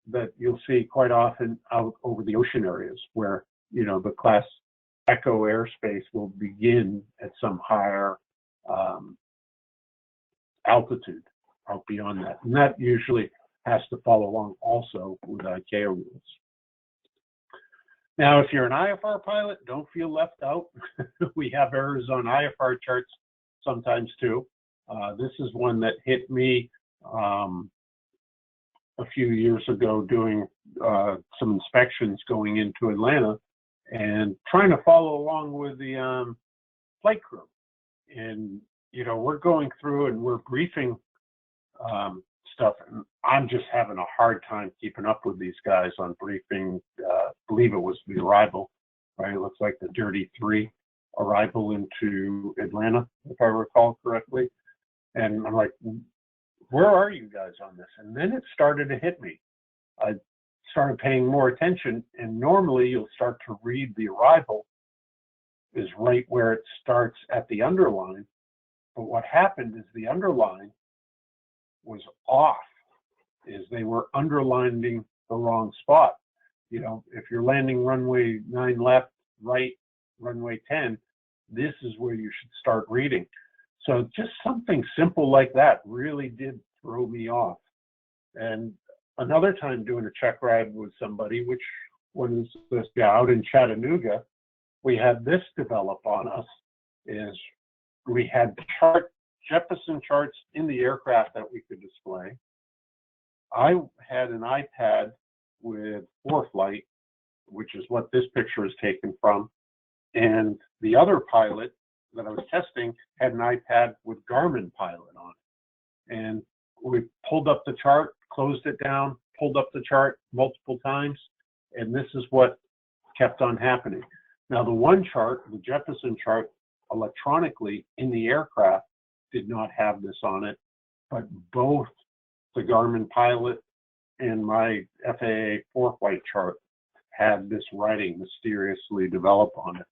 that you'll see quite often out over the ocean areas where, you know, the Class Echo airspace will begin at some higher altitude out beyond that. And that usually has to follow along also with ICAO rules. Now, if you're an IFR pilot, don't feel left out. We have errors on IFR charts sometimes too. This is one that hit me a few years ago doing some inspections going into Atlanta and trying to follow along with the flight crew. And, you know, we're going through and we're briefing stuff, and I'm just having a hard time keeping up with these guys on briefing. Believe it was the arrival, right? It looks like the Dirty 3 arrival into Atlanta, if I recall correctly. And I'm like, where are you guys on this? And then it started to hit me. I started paying more attention, and normally you'll start to read the arrival is right where it starts at the underline. But what happened is the underline was off, is they were underlining the wrong spot. You know, if you're landing runway 9 left, right, runway 10, this is where you should start reading. So just something simple like that really did throw me off. And another time doing a check ride with somebody, which was this guy out in Chattanooga, we had this develop on us, is we had Jeppesen charts in the aircraft that we could display. I had an iPad with ForeFlight, which is what this picture is taken from. And the other pilot that I was testing had an iPad with Garmin Pilot on it. And we pulled up the chart, closed it down, pulled up the chart multiple times, and this is what kept on happening. Now, the one chart, the Jeppesen chart, electronically in the aircraft did not have this on it, but both the Garmin Pilot and my FAA ForeFlight chart had this writing mysteriously develop on it.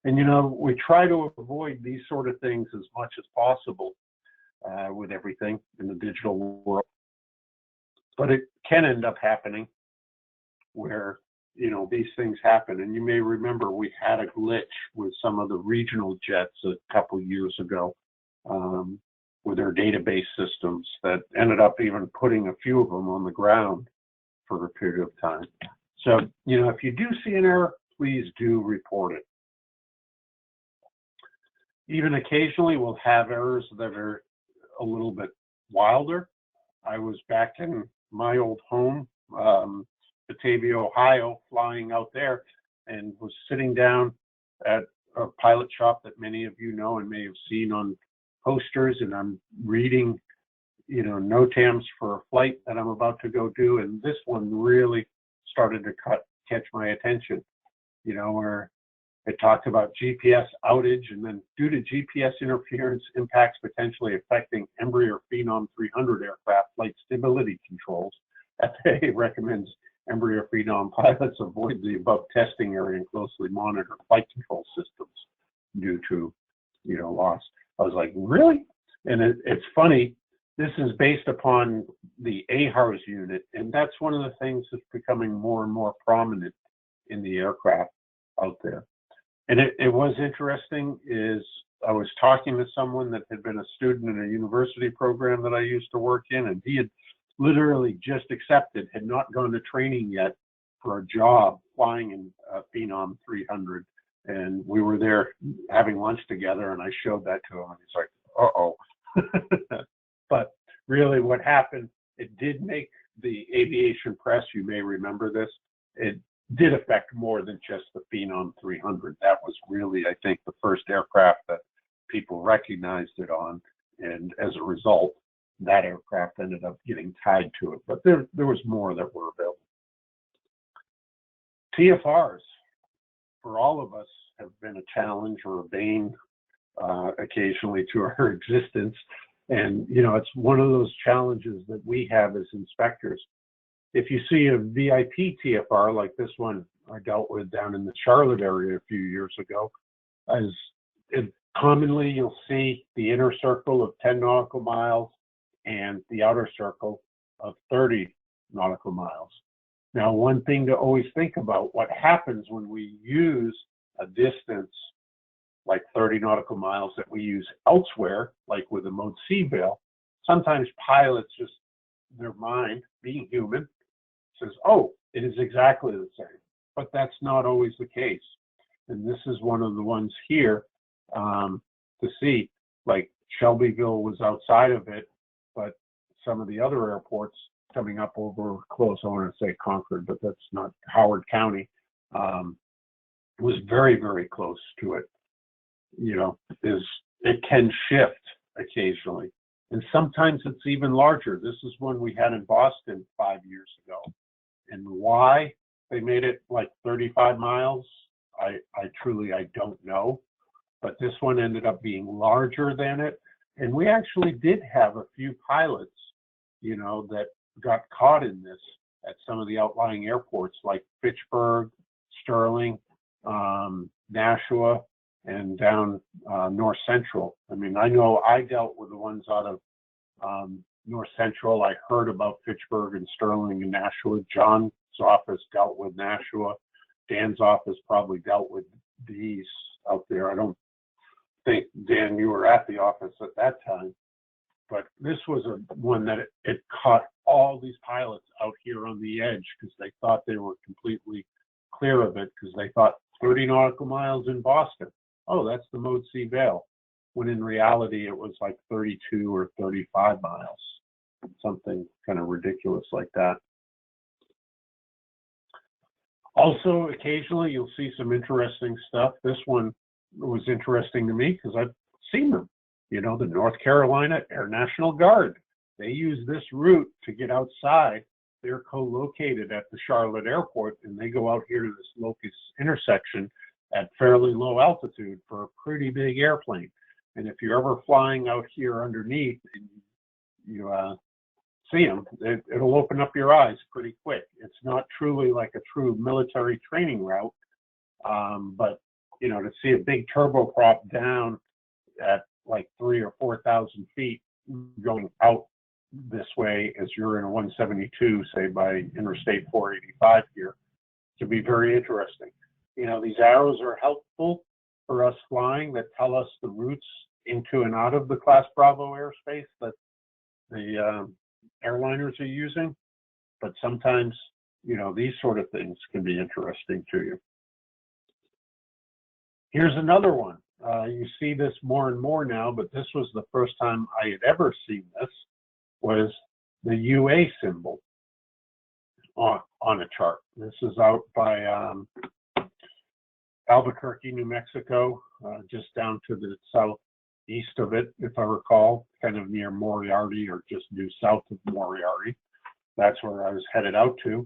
And, you know, we try to avoid these sort of things as much as possible with everything in the digital world. But it can end up happening where, you know, these things happen. And you may remember we had a glitch with some of the regional jets a couple years ago with their database systems that ended up even putting a few of them on the ground for a period of time. So, you know, if you do see an error, please do report it. Even occasionally we'll have errors that are a little bit wilder. I was back in my old home, Batavia, Ohio, flying out there, and was sitting down at a pilot shop that many of you know and may have seen on posters, and I'm reading, you know, NOTAMs for a flight that I'm about to go do, and this one really started to catch my attention, you know, where it talked about GPS outage, and then due to GPS interference impacts potentially affecting Embraer Phenom 300 aircraft flight stability controls, FAA recommends Embraer Phenom pilots avoid the above testing area and closely monitor flight control systems due to, you know, loss. I was like, really? And it's funny, this is based upon the AHARS unit, and that's one of the things that's becoming more and more prominent in the aircraft out there. And it was interesting is I was talking to someone that had been a student in a university program that I used to work in, and he had literally just accepted, had not gone to training yet for a job flying in Phenom 300. And we were there having lunch together, and I showed that to him, and he's like, uh-oh. But really what happened, it did make the aviation press, you may remember this, it did affect more than just the Phenom 300. That was really, I think, the first aircraft that people recognized it on, and as a result, that aircraft ended up getting tied to it. But there was more that were available. TFRs, for all of us, have been a challenge or a bane occasionally to our existence. And, you know, it's one of those challenges that we have as inspectors. If you see a VIP TFR like this one I dealt with down in the Charlotte area a few years ago, commonly you'll see the inner circle of 10 nautical miles and the outer circle of 30 nautical miles. Now, one thing to always think about, what happens when we use a distance like 30 nautical miles that we use elsewhere, like with a mode C veil, sometimes pilots just, their mind, being human, says, oh, it is exactly the same. But that's not always the case. And this is one of the ones here to see, like Shelbyville was outside of it, but some of the other airports coming up over close, I want to say Concord, but that's not Howard County, was very, very close to it. You know, it can shift occasionally. And sometimes it's even larger. This is one we had in Boston 5 years ago. And why they made it like 35 miles, I truly don't know. But this one ended up being larger than it. And we actually did have a few pilots, you know, that got caught in this at some of the outlying airports like Fitchburg, Sterling, Nashua, and down North Central. I mean, I know I dealt with the ones out of North Central. I heard about Fitchburg and Sterling and Nashua. John's office dealt with Nashua. Dan's office probably dealt with these out there. I don't think, Dan, you were at the office at that time. But this was one that it caught all these pilots out here on the edge because they thought they were completely clear of it, because they thought 30 nautical miles in Boston. Oh, that's the mode C veil. When in reality, it was like 32 or 35 miles, something kind of ridiculous like that. Also, occasionally you'll see some interesting stuff. This one was interesting to me because I've seen them. You know, the North Carolina Air National Guard, they use this route to get outside. They're co-located at the Charlotte airport, and they go out here to this locus intersection at fairly low altitude for a pretty big airplane. And if you're ever flying out here underneath and you see them, it'll open up your eyes pretty quick. It's not truly like a true military training route, but you know, to see a big turboprop down at like 3,000 or 4,000 feet going out this way as you're in a 172, say by Interstate 485 here, to be very interesting. You know, these arrows are helpful for us flying that tell us the routes into and out of the Class Bravo airspace that the airliners are using. But sometimes, you know, these sort of things can be interesting to you. Here's another one. You see this more and more now, but this was the first time I had ever seen this, was the UA symbol on a chart. This is out by Albuquerque, New Mexico, just down to the southeast of it, if I recall, kind of near Moriarty or just due south of Moriarty. That's where I was headed out to.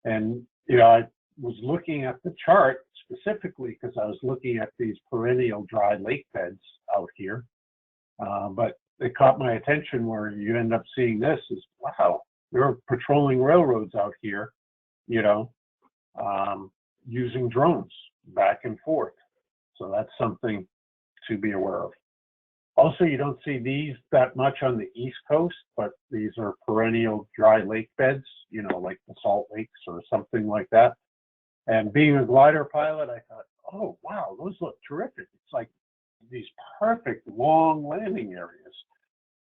And, you know, I was looking at the chart specifically because I was looking at these perennial dry lake beds out here. But it caught my attention where you end up seeing this is, wow, there are patrolling railroads out here, you know, using drones back and forth. So that's something to be aware of. Also, you don't see these that much on the East Coast, but these are perennial dry lake beds, you know, like the Salt Lakes or something like that. And being a glider pilot, I thought, oh, wow, those look terrific. It's like these perfect long landing areas,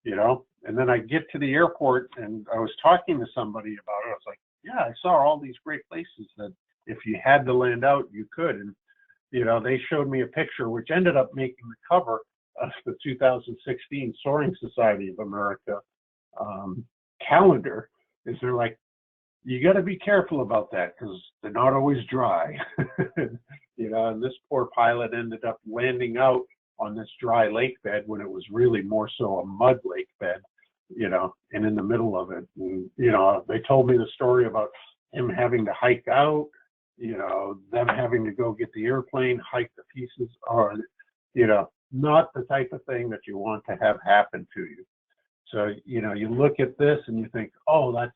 you know? And then I get to the airport and I was talking to somebody about it. I was like, yeah, I saw all these great places that if you had to land out, you could. And, you know, they showed me a picture which ended up making the cover of the 2016 Soaring Society of America calendar. Is they're like, you got to be careful about that because they're not always dry. You know, and this poor pilot ended up landing out on this dry lake bed when it was really more so a mud lake bed, you know, and in the middle of it. And, you know, they told me the story about him having to hike out, you know, them having to go get the airplane, hike the pieces, or, you know, not the type of thing that you want to have happen to you. So, you know, you look at this and you think, oh, that's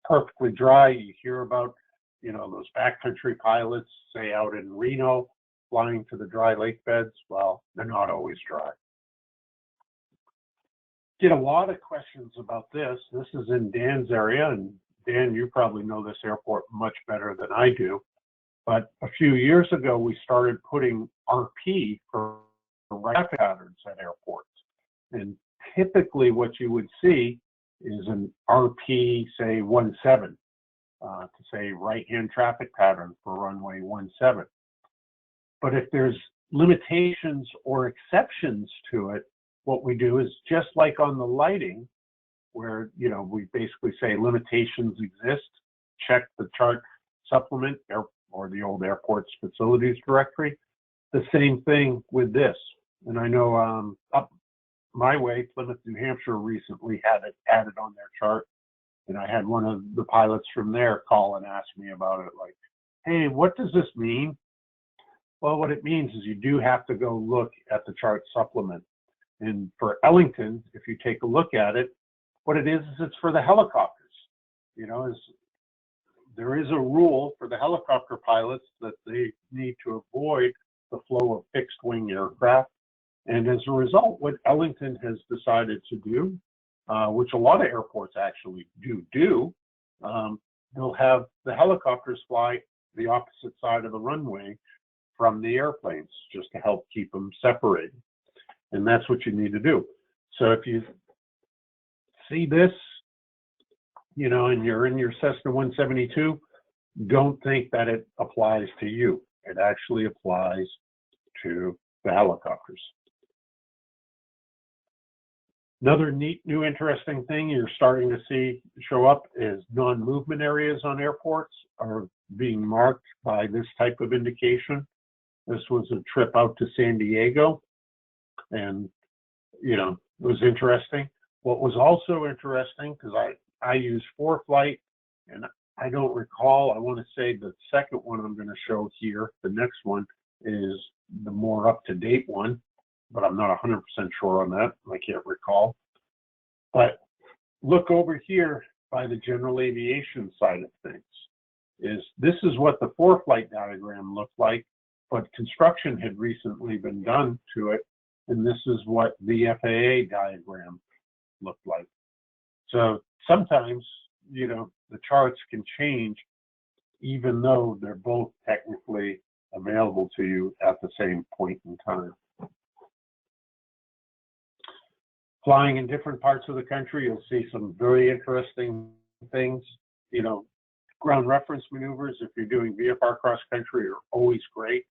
perfectly dry. You hear about, you know, those backcountry pilots, say out in Reno, flying to the dry lake beds. Well, they're not always dry. Get a lot of questions about this. This is in Dan's area, and Dan, you probably know this airport much better than I do. But a few years ago, we started putting RP for traffic patterns at airports. And typically what you would see is an RP, say 17, to say right-hand traffic pattern for runway 17. But if there's limitations or exceptions to it, what we do is just like on the lighting, where, you know, we basically say limitations exist, check the chart supplement or the old airport's facilities directory. The same thing with this. And I know up my way, Plymouth, New Hampshire recently had it added on their chart. And I had one of the pilots from there call and ask me about it, like, hey, what does this mean? Well, what it means is you do have to go look at the chart supplement. And for Ellington, if you take a look at it, what it is it's for the helicopters. You know, there is a rule for the helicopter pilots that they need to avoid the flow of fixed wing aircraft. And as a result, what Ellington has decided to do, which a lot of airports actually do, they'll have the helicopters fly the opposite side of the runway from the airplanes just to help keep them separated. And that's what you need to do. So if you see this, you know, and you're in your Cessna 172, don't think that it applies to you. It actually applies to the helicopters. Another neat, new, interesting thing you're starting to see show up is non-movement areas on airports are being marked by this type of indication. This was a trip out to San Diego, and, you know, it was interesting. What was also interesting, because I use ForeFlight, and I don't recall, I want to say the second one I'm going to show here, the next one is the more up-to-date one, but I'm not 100% sure on that. I can't recall. But look over here by the general aviation side of things. This is what the ForeFlight diagram looked like, but construction had recently been done to it, and this is what the FAA diagram looked like. So sometimes, you know, the charts can change even though they're both technically available to you at the same point in time. Flying in different parts of the country, you'll see some very interesting things. You know, ground reference maneuvers, if you're doing VFR cross country, are always great.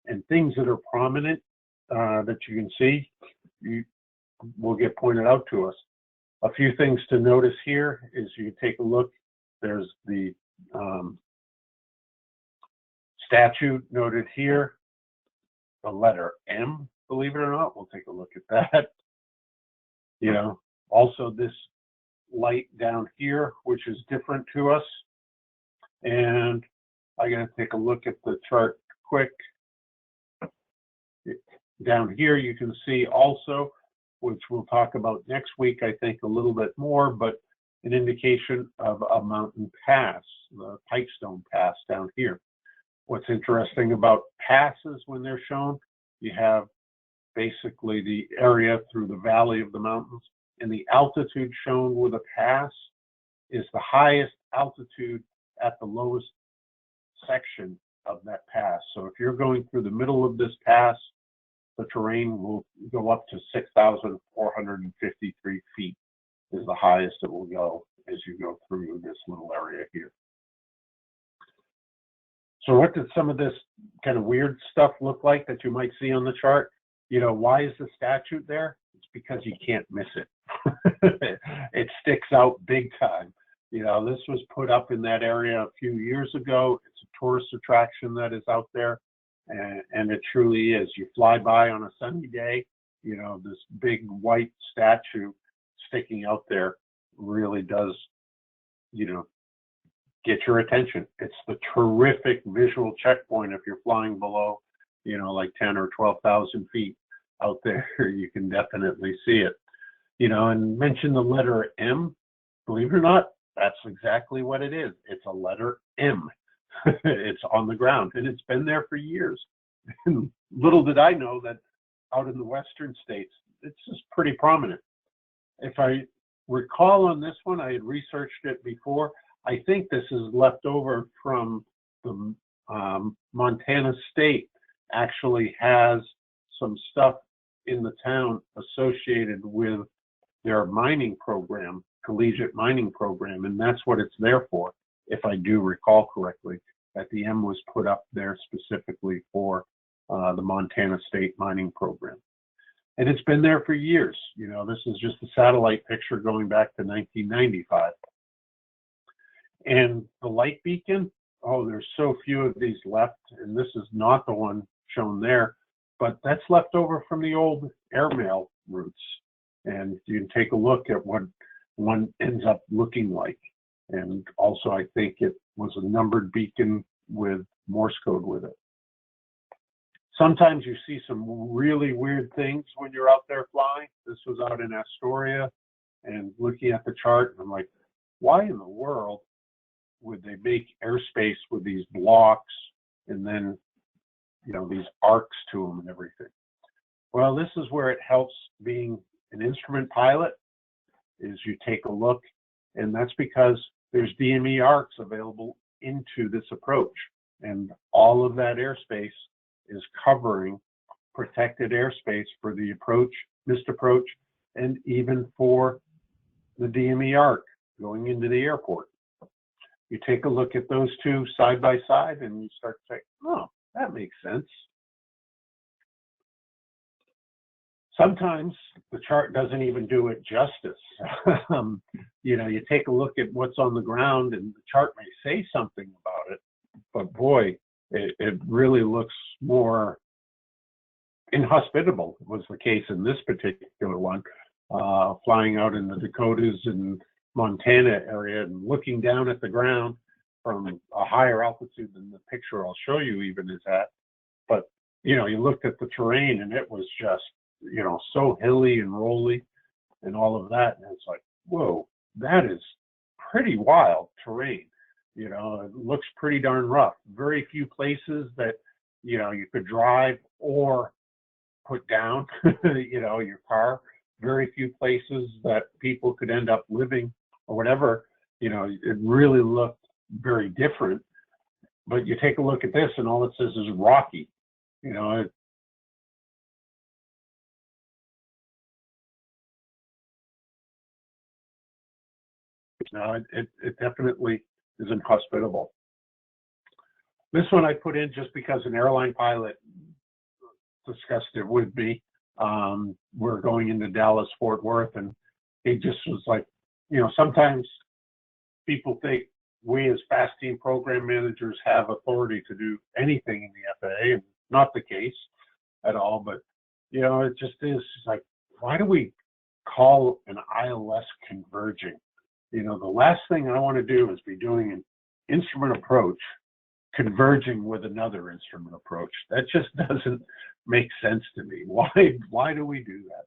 And things that are prominent that you can see will get pointed out to us. A few things to notice here is you take a look, there's the statute noted here, the letter M, believe it or not. We'll take a look at that. You know, also this light down here, which is different to us. And I'm going to take a look at the chart quick. Down here, you can see also, which we'll talk about next week, I think a little bit more, but an indication of a mountain pass, the Pipestone Pass down here. What's interesting about passes when they're shown, you have basically the area through the valley of the mountains, and the altitude shown with a pass is the highest altitude at the lowest section of that pass. So if you're going through the middle of this pass, the terrain will go up to 6,453 feet is the highest it will go as you go through this little area here. So what did some of this kind of weird stuff look like that you might see on the chart? You know, why is the statute there? It's because you can't miss it. It sticks out big time. You know, this was put up in that area a few years ago. It's a tourist attraction that is out there, and it truly is. You fly by on a sunny day, you know, this big white statue sticking out there really does, you know, get your attention. It's the terrific visual checkpoint if you're flying below, you know, like 10 or 12,000 feet out there. You can definitely see it. You know, and mention the letter M. Believe it or not, that's exactly what it is. It's a letter M. It's on the ground, and it's been there for years. And little did I know that out in the western states, it's just pretty prominent. If I recall on this one, I had researched it before. I think this is left over from the Montana State actually has some stuff in the town associated with their mining program, collegiate mining program, and that's what it's there for, if I do recall correctly, that the M was put up there specifically for the Montana State mining program. And it's been there for years. You know, this is just a satellite picture going back to 1995. And the light beacon, oh, there's so few of these left, and this is not the one shown there, but that's left over from the old airmail routes. And you can take a look at what one ends up looking like. And also, I think it was a numbered beacon with Morse code with it. Sometimes you see some really weird things when you're out there flying. This was out in Astoria, and looking at the chart, and I'm like, why in the world would they make airspace with these blocks and then, you know, these arcs to them and everything? Well, this is where it helps being an instrument pilot, is you take a look, and that's because there's DME arcs available into this approach, and all of that airspace is covering protected airspace for the approach, missed approach, and even for the DME arc going into the airport. You take a look at those two side by side and you start to say, oh, that makes sense. Sometimes the chart doesn't even do it justice. You know, you take a look at what's on the ground and the chart may say something about it, but boy, it really looks more inhospitable, was the case in this particular one. Flying out in the Dakotas and Montana area and looking down at the ground from a higher altitude than the picture I'll show you even is at. But, you know, you looked at the terrain and it was just, you know, so hilly and rolly and all of that. And it's like, whoa, that is pretty wild terrain. You know, it looks pretty darn rough. Very few places that, you know, you could drive or put down, you know, your car. Very few places that people could end up living or whatever. You know, it really looked very different. But you take a look at this and all it says is rocky. You know, it definitely is inhospitable. This one I put in just because an airline pilot discussed it with me. We're going into Dallas, Fort Worth, and he just was like, you know, sometimes people think we as FAASTeam program managers have authority to do anything in the FAA, and not the case at all. But, you know, it just is like, why do we call an ILS converging? You know, the last thing I want to do is be doing an instrument approach converging with another instrument approach. That just doesn't make sense to me. Why do we do that?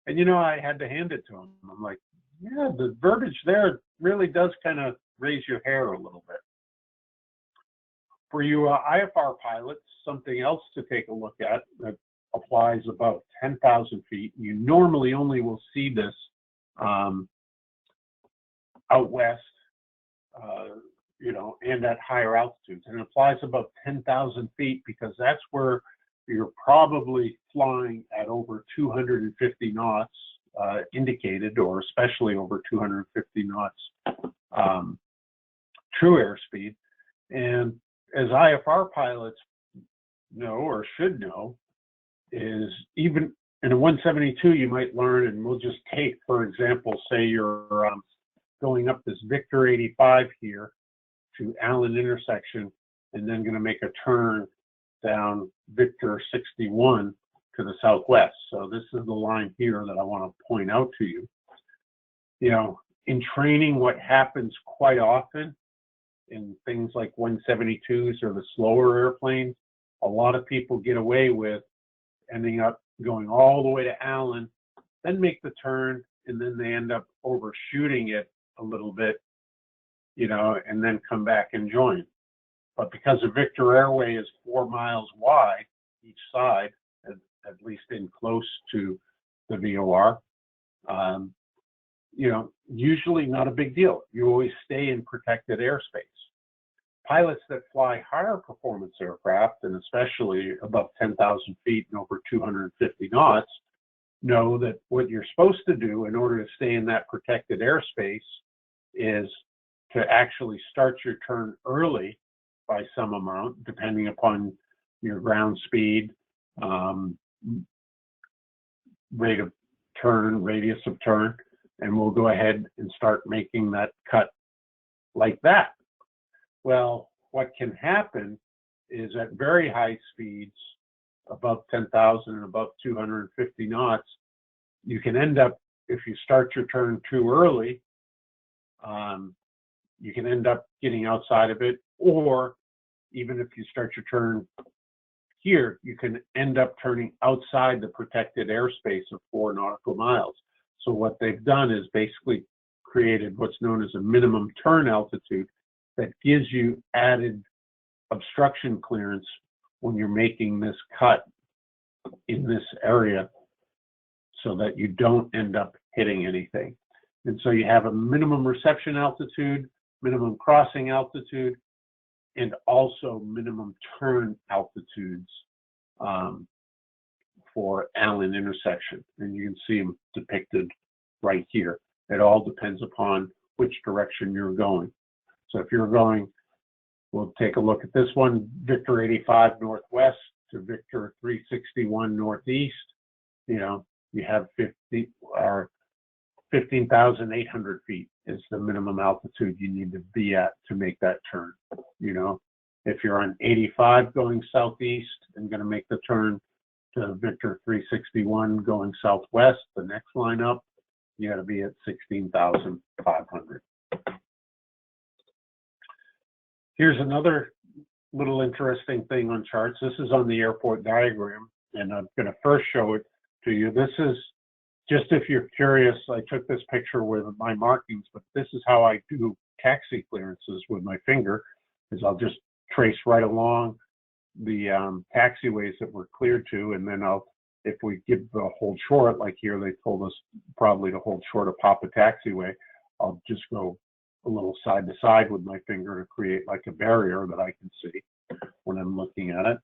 And, you know, I had to hand it to him. I'm like, yeah, the verbiage there really does kind of raise your hair a little bit. For you IFR pilots, something else to take a look at that applies about 10,000 feet. You normally only will see this out west, you know, and at higher altitudes. And it applies above 10,000 feet because that's where you're probably flying at over 250 knots indicated, or especially over 250 knots true airspeed. And as IFR pilots know, or should know, is even in a 172, you might learn, and we'll just take, for example, say you're going up this Victor 85 here to Allen intersection, and then going to make a turn down Victor 61 to the southwest. So this is the line here that I want to point out to you. You know, in training, what happens quite often in things like 172s or the slower airplanes, a lot of people get away with ending up going all the way to Allen, then make the turn, and then they end up overshooting it a little bit, you know, and then come back and join. But because the Victor Airway is 4 miles wide each side, at least in close to the VOR, you know, usually not a big deal. You always stay in protected airspace. Pilots that fly higher performance aircraft, and especially above 10,000 feet and over 250 knots, know that what you're supposed to do in order to stay in that protected airspace is to actually start your turn early by some amount, depending upon your ground speed, rate of turn, radius of turn, and we'll go ahead and start making that cut like that. Well, what can happen is at very high speeds, above 10,000 and above 250 knots, you can end up, if you start your turn too early, you can end up getting outside of it, or even if you start your turn here, you can end up turning outside the protected airspace of 4 nautical miles. So what they've done is basically created what's known as a minimum turn altitude that gives you added obstruction clearance when you're making this cut in this area so that you don't end up hitting anything. And so you have a minimum reception altitude, minimum crossing altitude, and also minimum turn altitudes for Allen intersection. And you can see them depicted right here. It all depends upon which direction you're going. So if you're going, we'll take a look at this one, Victor 85 northwest to Victor 361 northeast. You know, you have 15,800 feet is the minimum altitude you need to be at to make that turn. You know, if you're on 85 going southeast and going to make the turn to Victor 361 going southwest, the next line up, you got to be at 16,500. Here's another little interesting thing on charts. This is on the airport diagram, and I'm going to first show it to you. This is just, if you're curious, I took this picture with my markings, but this is how I do taxi clearances with my finger, is I'll just trace right along the taxiways that we're cleared to, and then if we give the hold short, like here they told us probably to hold short of Papa Taxiway, I'll just go a little side to side with my finger to create like a barrier that I can see when I'm looking at it.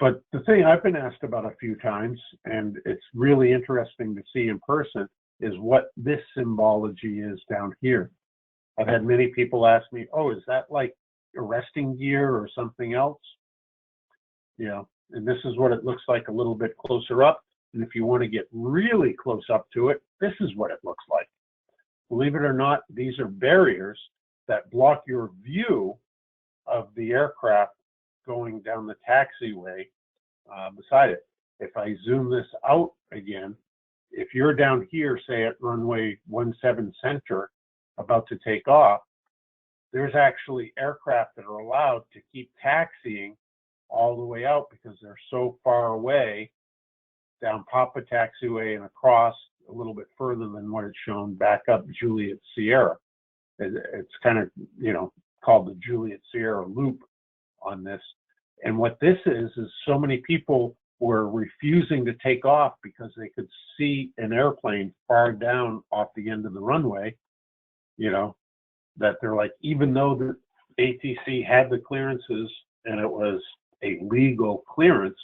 But the thing I've been asked about a few times, and it's really interesting to see in person, is what this symbology is down here. I've had many people ask me, oh, is that like arresting gear or something else? You know, and this is what it looks like a little bit closer up. And if you want to get really close up to it, this is what it looks like. Believe it or not, these are barriers that block your view of the aircraft going down the taxiway beside it. If I zoom this out again, if you're down here, say at runway 17 center, about to take off, there's actually aircraft that are allowed to keep taxiing all the way out because they're so far away down Papa Taxiway and across a little bit further than what it's shown back up Juliet Sierra. It's kind of, you know, called the Juliet Sierra loop on this. And what this is so many people were refusing to take off because they could see an airplane far down off the end of the runway, you know, that they're like, even though ATC had the clearances and it was a legal clearance,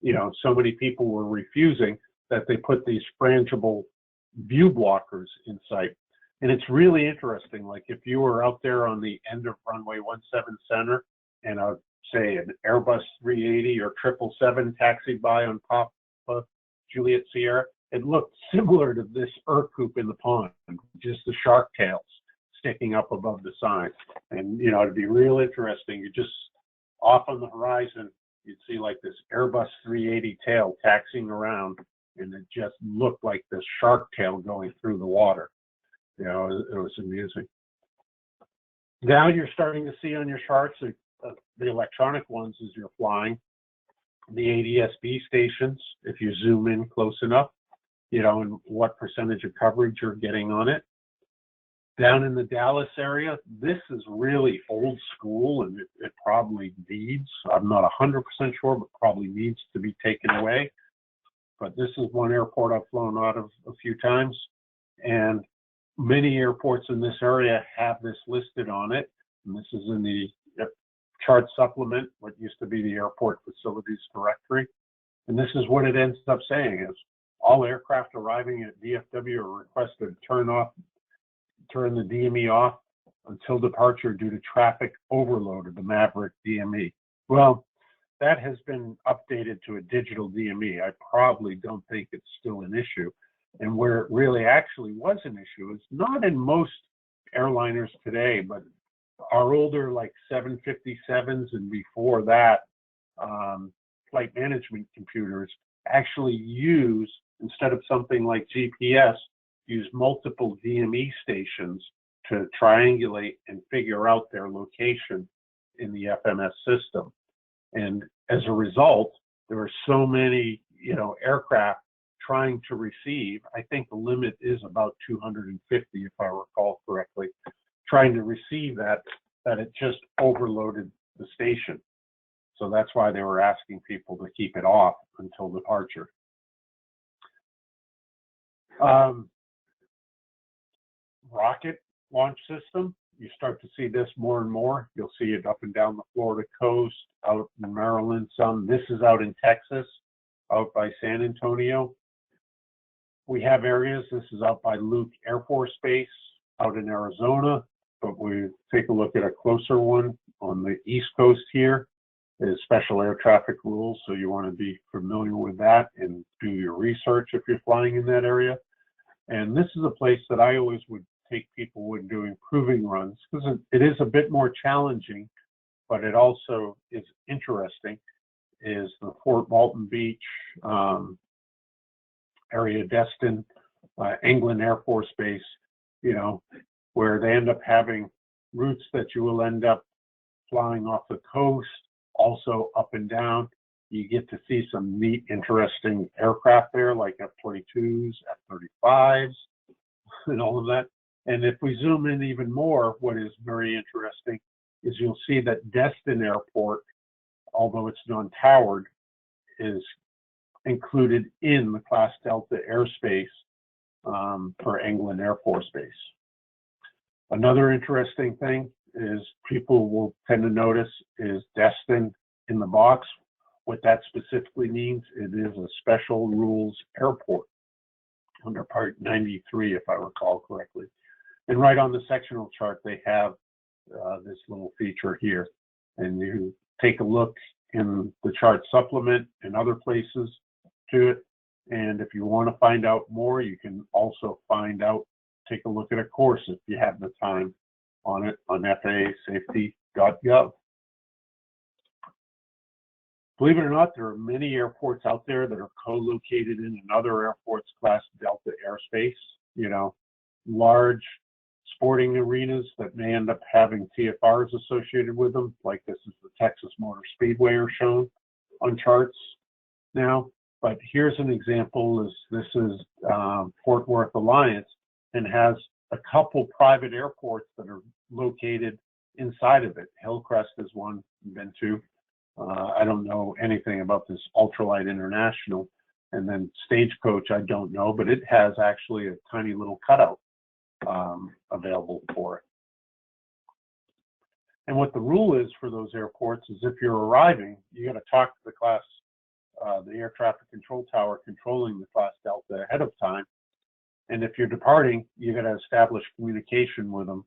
you know, so many people were refusing that they put these frangible view blockers in sight. And it's really interesting, like if you were out there on the end of runway 17 center and say an Airbus 380 or 777 taxied by on top of Juliet Sierra, it looked similar to this Ercoup in the pond, just the shark tails sticking up above the sign. And, you know, it'd be real interesting. You just off on the horizon, you'd see like this Airbus 380 tail taxiing around, and it just looked like this shark tail going through the water. You know, it was amusing. Now you're starting to see on your charts, the electronic ones as you're flying, the ADS-B stations, if you zoom in close enough, you know, and what percentage of coverage you're getting on it. Down in the Dallas area, this is really old school, and it probably needs, I'm not 100% sure, but probably needs to be taken away. But this is one airport I've flown out of a few times, and many airports in this area have this listed on it. And this is in the chart supplement, what used to be the airport facilities directory. And this is what it ends up saying is all aircraft arriving at DFW are requested to turn the DME off until departure due to traffic overload of the Maverick DME. Well, that has been updated to a digital DME. I probably don't think it's still an issue. And where it really actually was an issue is not in most airliners today, but our older like 757s and before that, flight management computers actually use, instead of something like GPS, use multiple DME stations to triangulate and figure out their location in the FMS system. And as a result, there are so many, you know, aircraft trying to receive. I think the limit is about 250, if I recall correctly, trying to receive that it just overloaded the station. So that's why they were asking people to keep it off until departure. Rocket launch system, you start to see this more and more. You'll see it up and down the Florida coast, out in Maryland some. This is out in Texas, out by San Antonio. We have areas, this is out by Luke Air Force Base, out in Arizona, but we take a look at a closer one on the East Coast here. Is special air traffic rules, so you want to be familiar with that and do your research if you're flying in that area. And this is a place that I always would take people when doing proving runs, because it is a bit more challenging, but it also is interesting, is the Fort Walton Beach area, Destin, England Air Force Base, you know, where they end up having routes that you will end up flying off the coast, also up and down. You get to see some neat, interesting aircraft there, like F-22s, F-35s, and all of that. And if we zoom in even more, what is very interesting is you'll see that Destin Airport, although it's non-towered, is included in the Class Delta airspace for England Air Force Base. Another interesting thing is people will tend to notice is Destin in the box. What that specifically means, it is a special rules airport under Part 93, if I recall correctly. And right on the sectional chart, they have this little feature here. And you take a look in the chart supplement and other places to it. And if you want to find out more, you can also find out, take a look at a course if you have the time on it on FAASAFETY.GOV. Believe it or not, there are many airports out there that are co-located in another airport's Class Delta airspace, you know, large sporting arenas that may end up having TFRs associated with them, like this is the Texas Motor Speedway are shown on charts now. But here's an example, this is Fort Worth Alliance, and has a couple private airports that are located inside of it. Hillcrest is one I've been to. I don't know anything about this Ultralight International. And then Stagecoach, I don't know, but it has actually a tiny little cutout available for it. And what the rule is for those airports is if you're arriving, you got to talk to the air traffic control tower controlling the Class Delta ahead of time. And if you're departing, you got to establish communication with them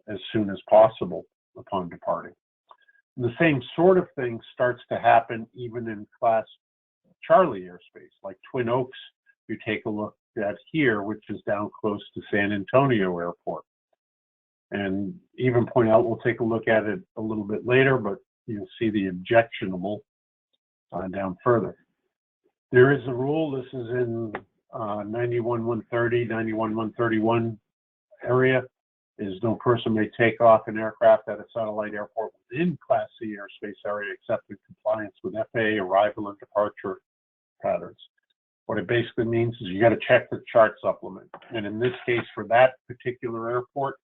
as soon as possible upon departing. And the same sort of thing starts to happen even in Class Charlie airspace, like Twin Oaks, you take a look at here, which is down close to San Antonio Airport. And even point out, we'll take a look at it a little bit later, but you'll see the objectionable down further. There is a rule, this is in 91-130, 91-131 area, is no person may take off an aircraft at a satellite airport within Class C airspace area except in compliance with FAA arrival and departure patterns. What it basically means is you got to check the chart supplement. And in this case, for that particular airport,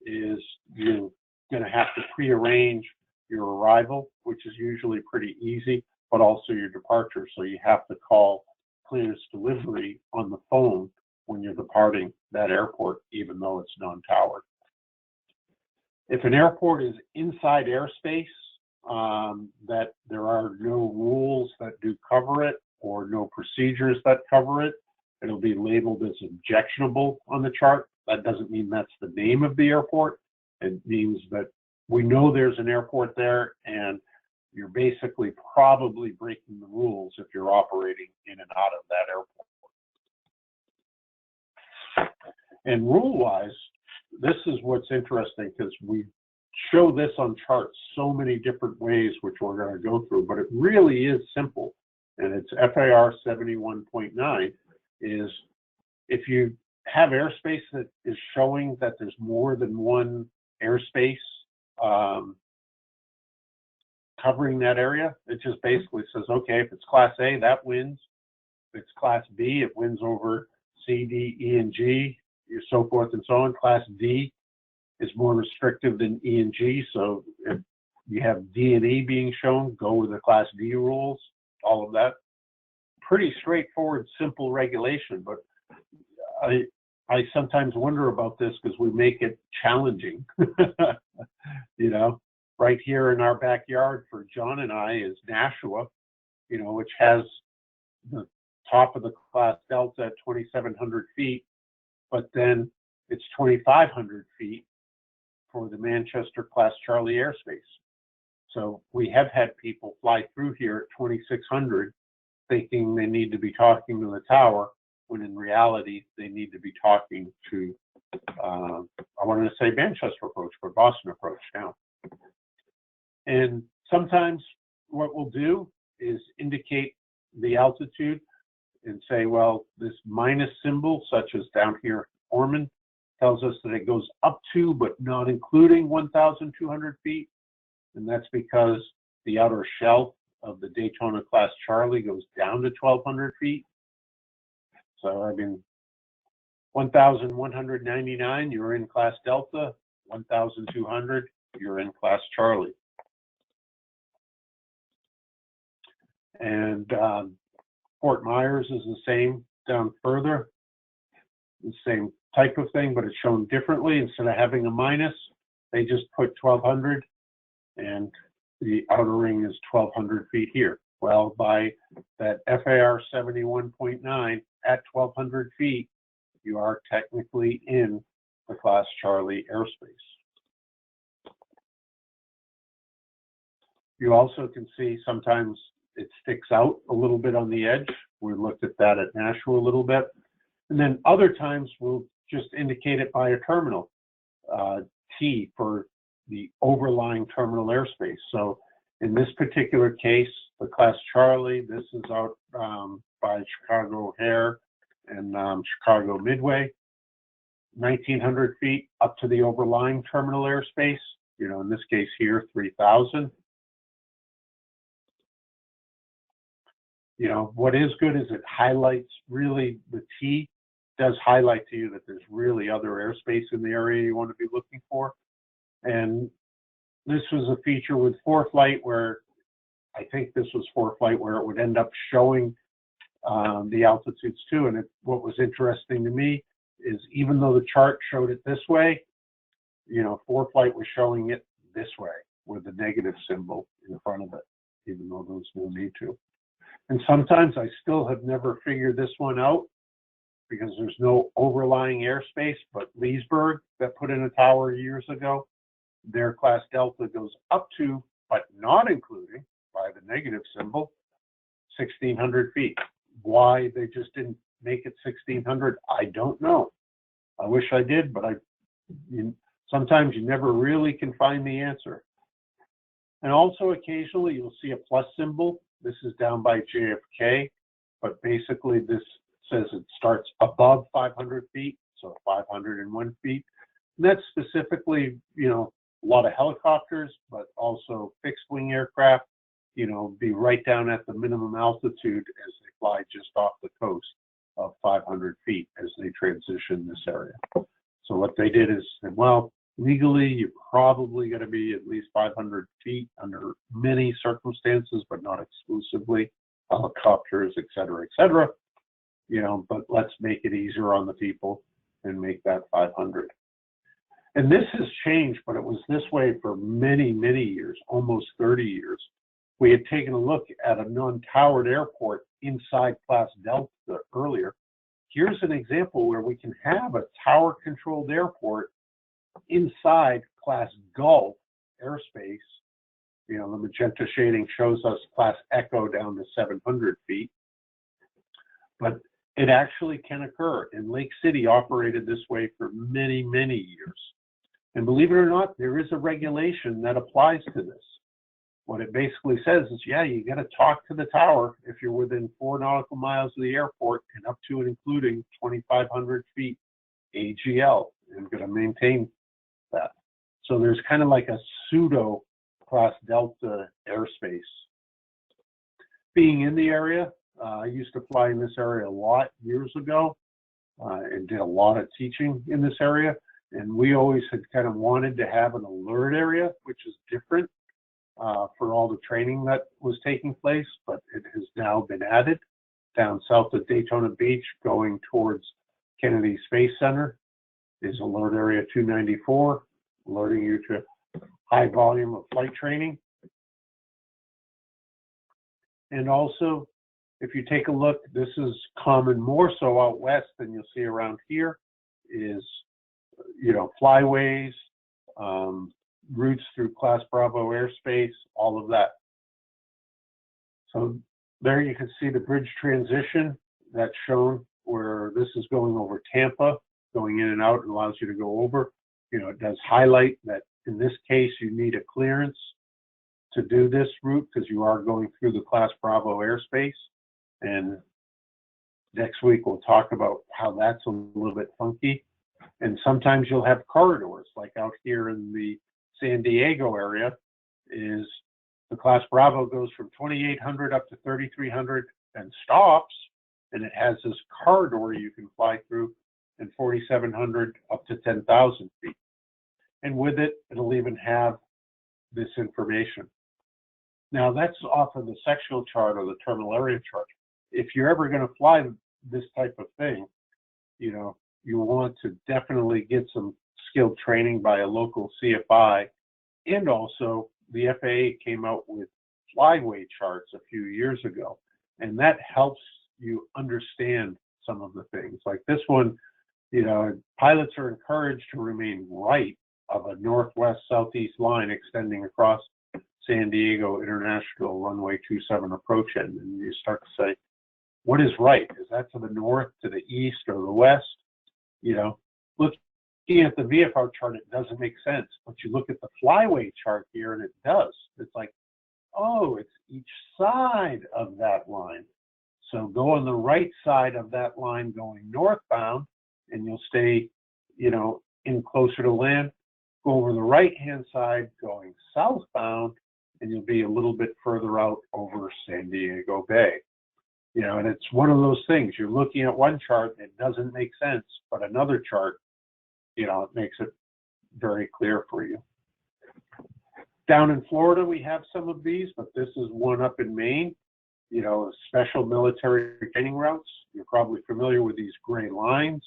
is you're going to have to pre-arrange your arrival, which is usually pretty easy, but also your departure. So you have to call clearance delivery on the phone when you're departing that airport, even though it's non-towered. If an airport is inside airspace, that there are no rules that do cover it or no procedures that cover it, it'll be labeled as objectionable on the chart. That doesn't mean that's the name of the airport. It means that we know there's an airport there and you're basically probably breaking the rules if you're operating in and out of that airport. And rule-wise, this is what's interesting because we show this on charts so many different ways, which we're going to go through, but it really is simple. And it's FAR 71.9 is if you have airspace that is showing that there's more than one airspace covering that area, it just basically says, okay, if it's Class A, that wins. If it's Class B, it wins over C, D, E, and G, so forth and so on. Class D is more restrictive than E and G, so if you have D and E being shown, go with the Class D rules, all of that. Pretty straightforward, simple regulation, but I sometimes wonder about this because we make it challenging. You know, right here in our backyard for John and I is Nashua, you know, which has the top of the Class Delta at 2,700 feet, but then it's 2,500 feet for the Manchester Class Charlie airspace. So we have had people fly through here at 2,600 thinking they need to be talking to the tower, when in reality, they need to be talking to, I wanted to say Manchester approach, but Boston approach now. And sometimes what we'll do is indicate the altitude and say, well, this minus symbol, such as down here, Ormond, tells us that it goes up to, but not including 1,200 feet. And that's because the outer shell of the Daytona Class Charlie goes down to 1,200 feet. So, I mean, 1,199, you're in Class Delta. 1,200, you're in Class Charlie. And Fort Myers is the same down further. The same type of thing, but it's shown differently. Instead of having a minus, they just put 1,200, and the outer ring is 1,200 feet here. Well, by that FAR 71.9 at 1,200 feet, you are technically in the Class Charlie airspace. You also can see sometimes it sticks out a little bit on the edge. We looked at that at Nashua a little bit. And then other times we'll just indicate it by a terminal, T for the overlying terminal airspace. So in this particular case, the Class Charlie, this is out by Chicago O'Hare and Chicago Midway, 1,900 feet up to the overlying terminal airspace. You know, in this case here, 3,000. You know, what is good is it highlights really, the T does highlight to you that there's really other airspace in the area you want to be looking for. And this was a feature with ForeFlight where I think this was ForeFlight where it would end up showing the altitudes too. And what was interesting to me is even though the chart showed it this way, you know, ForeFlight was showing it this way. with a negative symbol in front of it, even though there's no need to. And sometimes I still have never figured this one out because there's no overlying airspace, but Leesburg that put in a tower years ago, their class Delta goes up to, but not including, by the negative symbol, 1,600 feet. Why they just didn't make it 1,600, I don't know. I wish I did, but sometimes you never really can find the answer. And also occasionally you'll see a plus symbol. This is down by JFK, but basically this says it starts above 500 feet, so 501 feet. And that's specifically, a lot of helicopters, but also fixed wing aircraft, be right down at the minimum altitude as they fly just off the coast of 500 feet as they transition this area. So what they did is, well, legally, you're probably going to be at least 500 feet under many circumstances, but not exclusively, helicopters, et cetera, but let's make it easier on the people and make that 500. And this has changed, but it was this way for many, many years, almost 30 years. We had taken a look at a non-towered airport inside Class Delta earlier. Here's an example where we can have a tower-controlled airport inside Class Gulf airspace. The magenta shading shows us Class Echo down to 700 feet. But it actually can occur. And Lake City operated this way for many, many years. And believe it or not, there is a regulation that applies to this. What it basically says is, yeah, you got to talk to the tower if you're within 4 nautical miles of the airport and up to and including 2,500 feet AGL, and going to maintain that. So there's kind of like a pseudo Class Delta airspace. Being in the area, I used to fly in this area a lot years ago and did a lot of teaching in this area. And we always had kind of wanted to have an alert area, which is different for all the training that was taking place, but it has now been added down south of Daytona Beach going towards Kennedy Space Center is Alert Area 294, alerting you to high volume of flight training. And also, if you take a look, this is common more so out west than you'll see around here, is, flyways, routes through Class Bravo airspace, all of that. So there you can see the bridge transition that's shown where this is going over Tampa, going in and out, and allows you to go over. It does highlight that in this case, you need a clearance to do this route because you are going through the Class Bravo airspace. And next week, we'll talk about how that's a little bit funky. And sometimes you'll have corridors, like out here in the San Diego area, is the Class Bravo goes from 2,800 up to 3,300 and stops, and it has this corridor you can fly through, and 4,700 up to 10,000 feet. And with it, it'll even have this information. Now that's off of the sectional chart or the terminal area chart. If you're ever going to fly this type of thing, you want to definitely get some skilled training by a local CFI. And also the FAA came out with flyway charts a few years ago, and that helps you understand some of the things. Like this one, pilots are encouraged to remain right of a northwest-southeast line extending across San Diego International runway 27 approach end. And you start to say, what is right? Is that to the north, to the east, or the west? Looking at the VFR chart, it doesn't make sense. But you look at the flyway chart here, and it does. It's like, oh, it's each side of that line. So go on the right side of that line going northbound, and you'll stay, in closer to land. Go over the right-hand side going southbound, and you'll be a little bit further out over San Diego Bay. And it's one of those things. You're looking at one chart, it doesn't make sense, but another chart, it makes it very clear for you. Down in Florida, we have some of these, but this is one up in Maine, special military training routes. You're probably familiar with these gray lines,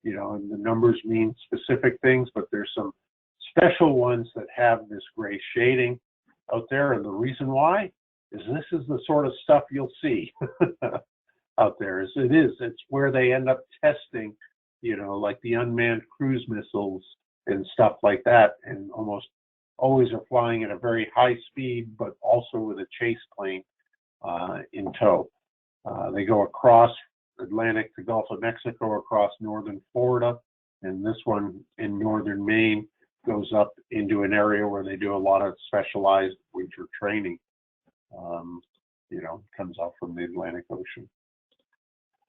and the numbers mean specific things, but there's some special ones that have this gray shading out there, and the reason why is this is the sort of stuff you'll see out there. It's where they end up testing, you know, like the unmanned cruise missiles and stuff like that, and almost always are flying at a very high speed, but also with a chase plane in tow. They go across Atlantic to Gulf of Mexico, across northern Florida, and this one in northern Maine goes up into an area where they do a lot of specialized winter training. You know, comes out from the Atlantic Ocean.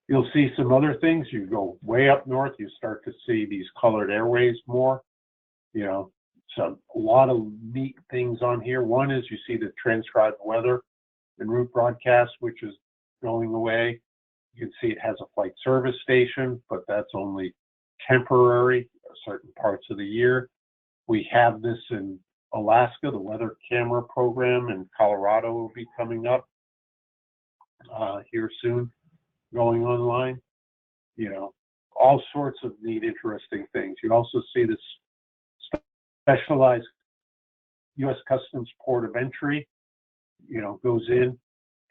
You'll see some other things. You go way up north, you start to see these colored airways more. You know, so a lot of neat things on here. One is you see the transcribed weather and route broadcast, which is going away. You can see it has a flight service station, but that's only temporary, certain parts of the year. We have this in Alaska, the weather camera program in Colorado will be coming up here soon, going online. You know, all sorts of neat, interesting things. You also see this specialized U.S. Customs port of entry, you know, goes in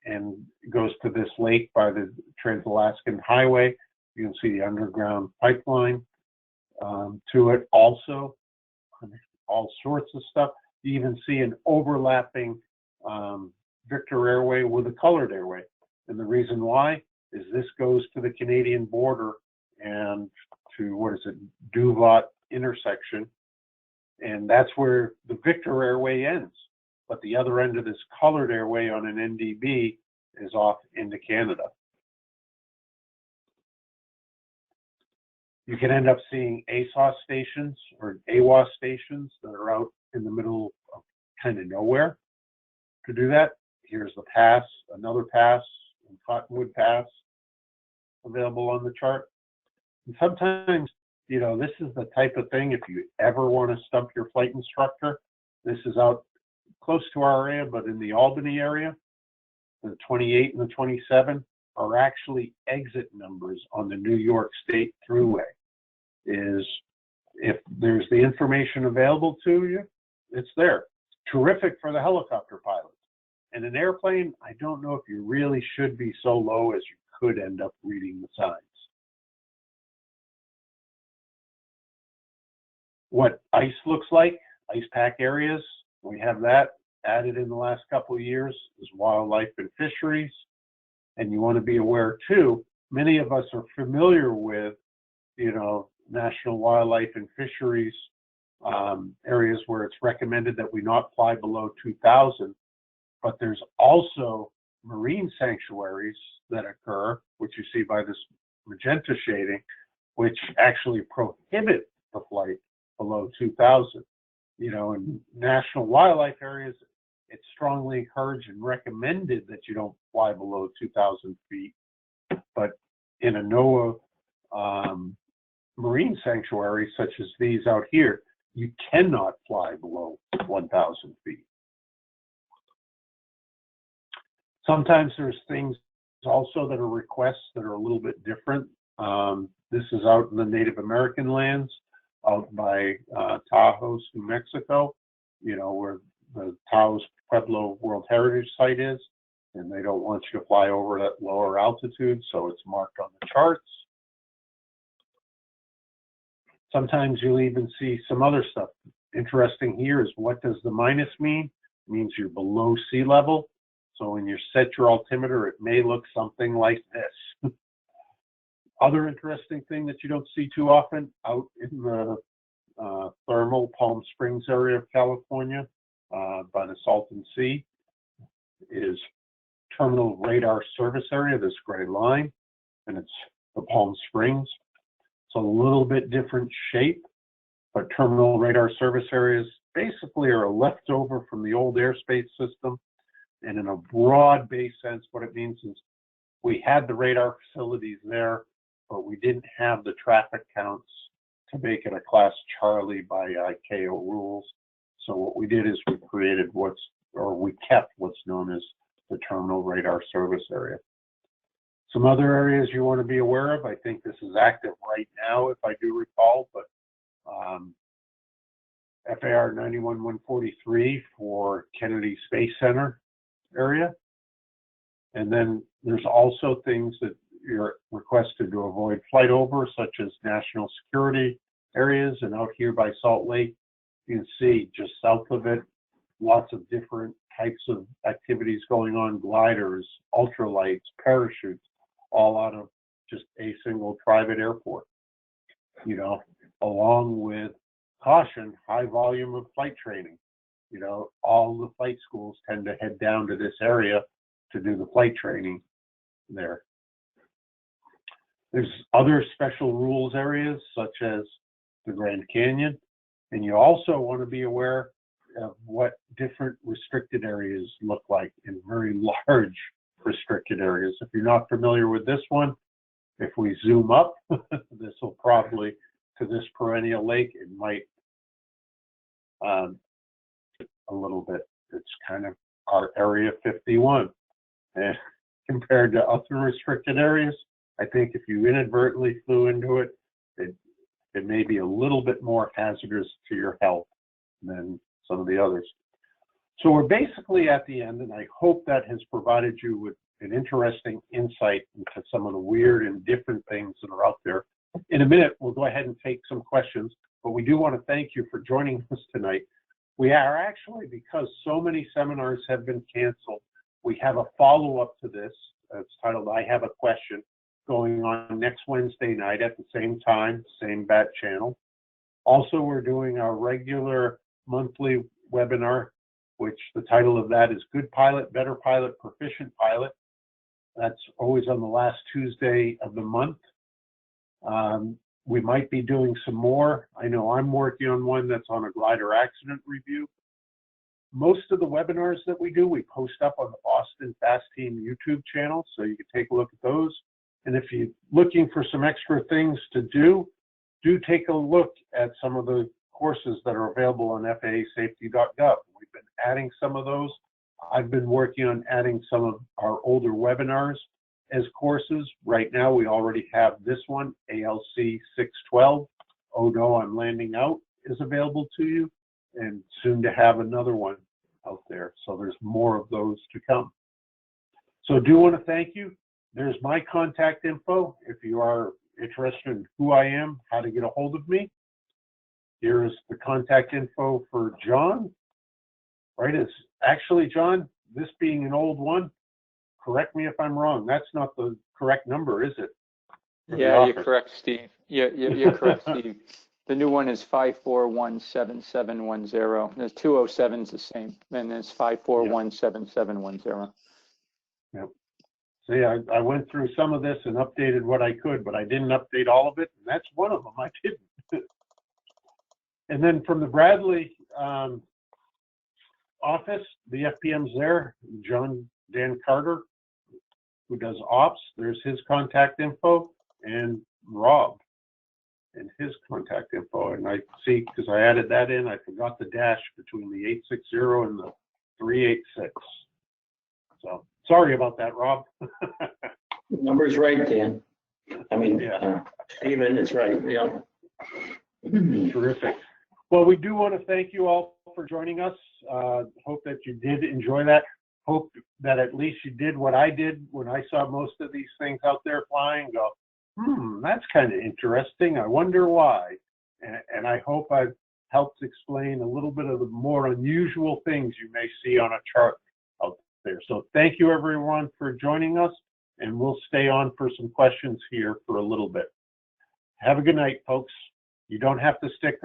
and goes to this lake by the Trans-Alaskan Highway. You can see the underground pipeline to it also. All sorts of stuff. You even see an overlapping Victor airway with a colored airway. And the reason why is this goes to the Canadian border and to, what is it, Duvot intersection. And that's where the Victor airway ends. But the other end of this colored airway on an NDB is off into Canada. You can end up seeing ASOS stations or AWOS stations that are out in the middle of kind of nowhere to do that. Here's the pass, another pass, and Cottonwood Pass available on the chart. And sometimes, you know, this is the type of thing, if you ever want to stump your flight instructor, this is out close to our area, but in the Albany area, the 28 and the 27 are actually exit numbers on the New York State Thruway. Is if there's the information available to you, it's there. Terrific for the helicopter pilots. And an airplane, I don't know if you really should be so low as you could end up reading the signs. What ice looks like, ice pack areas, we have that added in the last couple of years, is wildlife and fisheries. And you want to be aware too, many of us are familiar with, you know, national wildlife and fisheries areas where it's recommended that we not fly below 2,000, but there's also marine sanctuaries that occur, which you see by this magenta shading, which actually prohibit the flight below 2,000. You know, in national wildlife areas, it's strongly encouraged and recommended that you don't fly below 2,000 feet. But in a NOAA marine sanctuary, such as these out here, you cannot fly below 1,000 feet. Sometimes there's things also that are requests that are a little bit different. This is out in the Native American lands, out by Taos, New Mexico, you know, where the Taos Pueblo World Heritage Site is, and they don't want you to fly over at lower altitude, so it's marked on the charts. Sometimes you'll even see some other stuff. Interesting here is, what does the minus mean? It means you're below sea level. So when you set your altimeter, it may look something like this. Other interesting thing that you don't see too often out in the thermal Palm Springs area of California by the Salton Sea is terminal radar service area, this gray line, and it's the Palm Springs. It's a little bit different shape, but terminal radar service areas basically are a leftover from the old airspace system. And in a broad base sense, what it means is we had the radar facilities there, but we didn't have the traffic counts to make it a Class Charlie by ICAO rules. So what we did is we created we kept what's known as the terminal radar service area. Some other areas you want to be aware of, I think this is active right now, if I do recall, but FAR 91-143 for Kennedy Space Center area. And then there's also things that you're requested to avoid flight over, such as national security areas. And out here by Salt Lake, you can see just south of it, lots of different types of activities going on, gliders, ultralights, parachutes, all out of just a single private airport. You know, along with caution, high volume of flight training. You know, all the flight schools tend to head down to this area to do the flight training there. There's other special rules areas such as the Grand Canyon, and you also want to be aware of what different restricted areas look like in very large restricted areas. If you're not familiar with this one, if we zoom up, this will probably, to this perennial lake, it might a little bit. It's kind of our Area 51. And compared to other restricted areas, I think if you inadvertently flew into it, it may be a little bit more hazardous to your health than some of the others. So we're basically at the end, and I hope that has provided you with an interesting insight into some of the weird and different things that are out there. In a minute, we'll go ahead and take some questions, but we do want to thank you for joining us tonight. We are actually, because so many seminars have been canceled, we have a follow-up to this. It's titled, I Have a Question, going on next Wednesday night at the same time, same bat channel. Also, we're doing our regular monthly webinar, which the title of that is Good Pilot, Better Pilot, Proficient Pilot. That's always on the last Tuesday of the month. We might be doing some more. I know I'm working on one that's on a glider accident review. Most of the webinars that we do, we post up on the Boston FAASTeam YouTube channel, so you can take a look at those. And if you're looking for some extra things to do take a look at some of the courses that are available on FAASAFETY.GOV. We've been adding some of those. I've been working on adding some of our older webinars as courses. Right now, we already have this one, ALC 612. Oh no, I'm landing out is available to you, and soon to have another one out there. So there's more of those to come. So I do want to thank you. There's my contact info if you are interested in who I am, how to get a hold of me. Here is the contact info for John. Right, it's actually, John, this being an old one, correct me if I'm wrong, that's not the correct number, is it? Yeah, you're correct, Steve. You're correct, Steve. The new one is 5417710. There's 207s the same, and there's 5417710. Yep. See, I went through some of this and updated what I could, but I didn't update all of it, and that's one of them I didn't. And then from the Bradley office, the FPM's there, Dan Carter, who does ops, there's his contact info, and Rob and his contact info. And I see, because I added that in, I forgot the dash between the 860 and the 386. So sorry about that, Rob. Number's right, Dan. I mean, yeah. Steven is right, yeah. Terrific. Well, we do want to thank you all for joining us. Hope that you did enjoy that. Hope that at least you did what I did when I saw most of these things out there flying, go, that's kind of interesting. I wonder why. And I hope I've helped explain a little bit of the more unusual things you may see on a chart out there. So thank you, everyone, for joining us, and we'll stay on for some questions here for a little bit. Have a good night, folks. You don't have to stick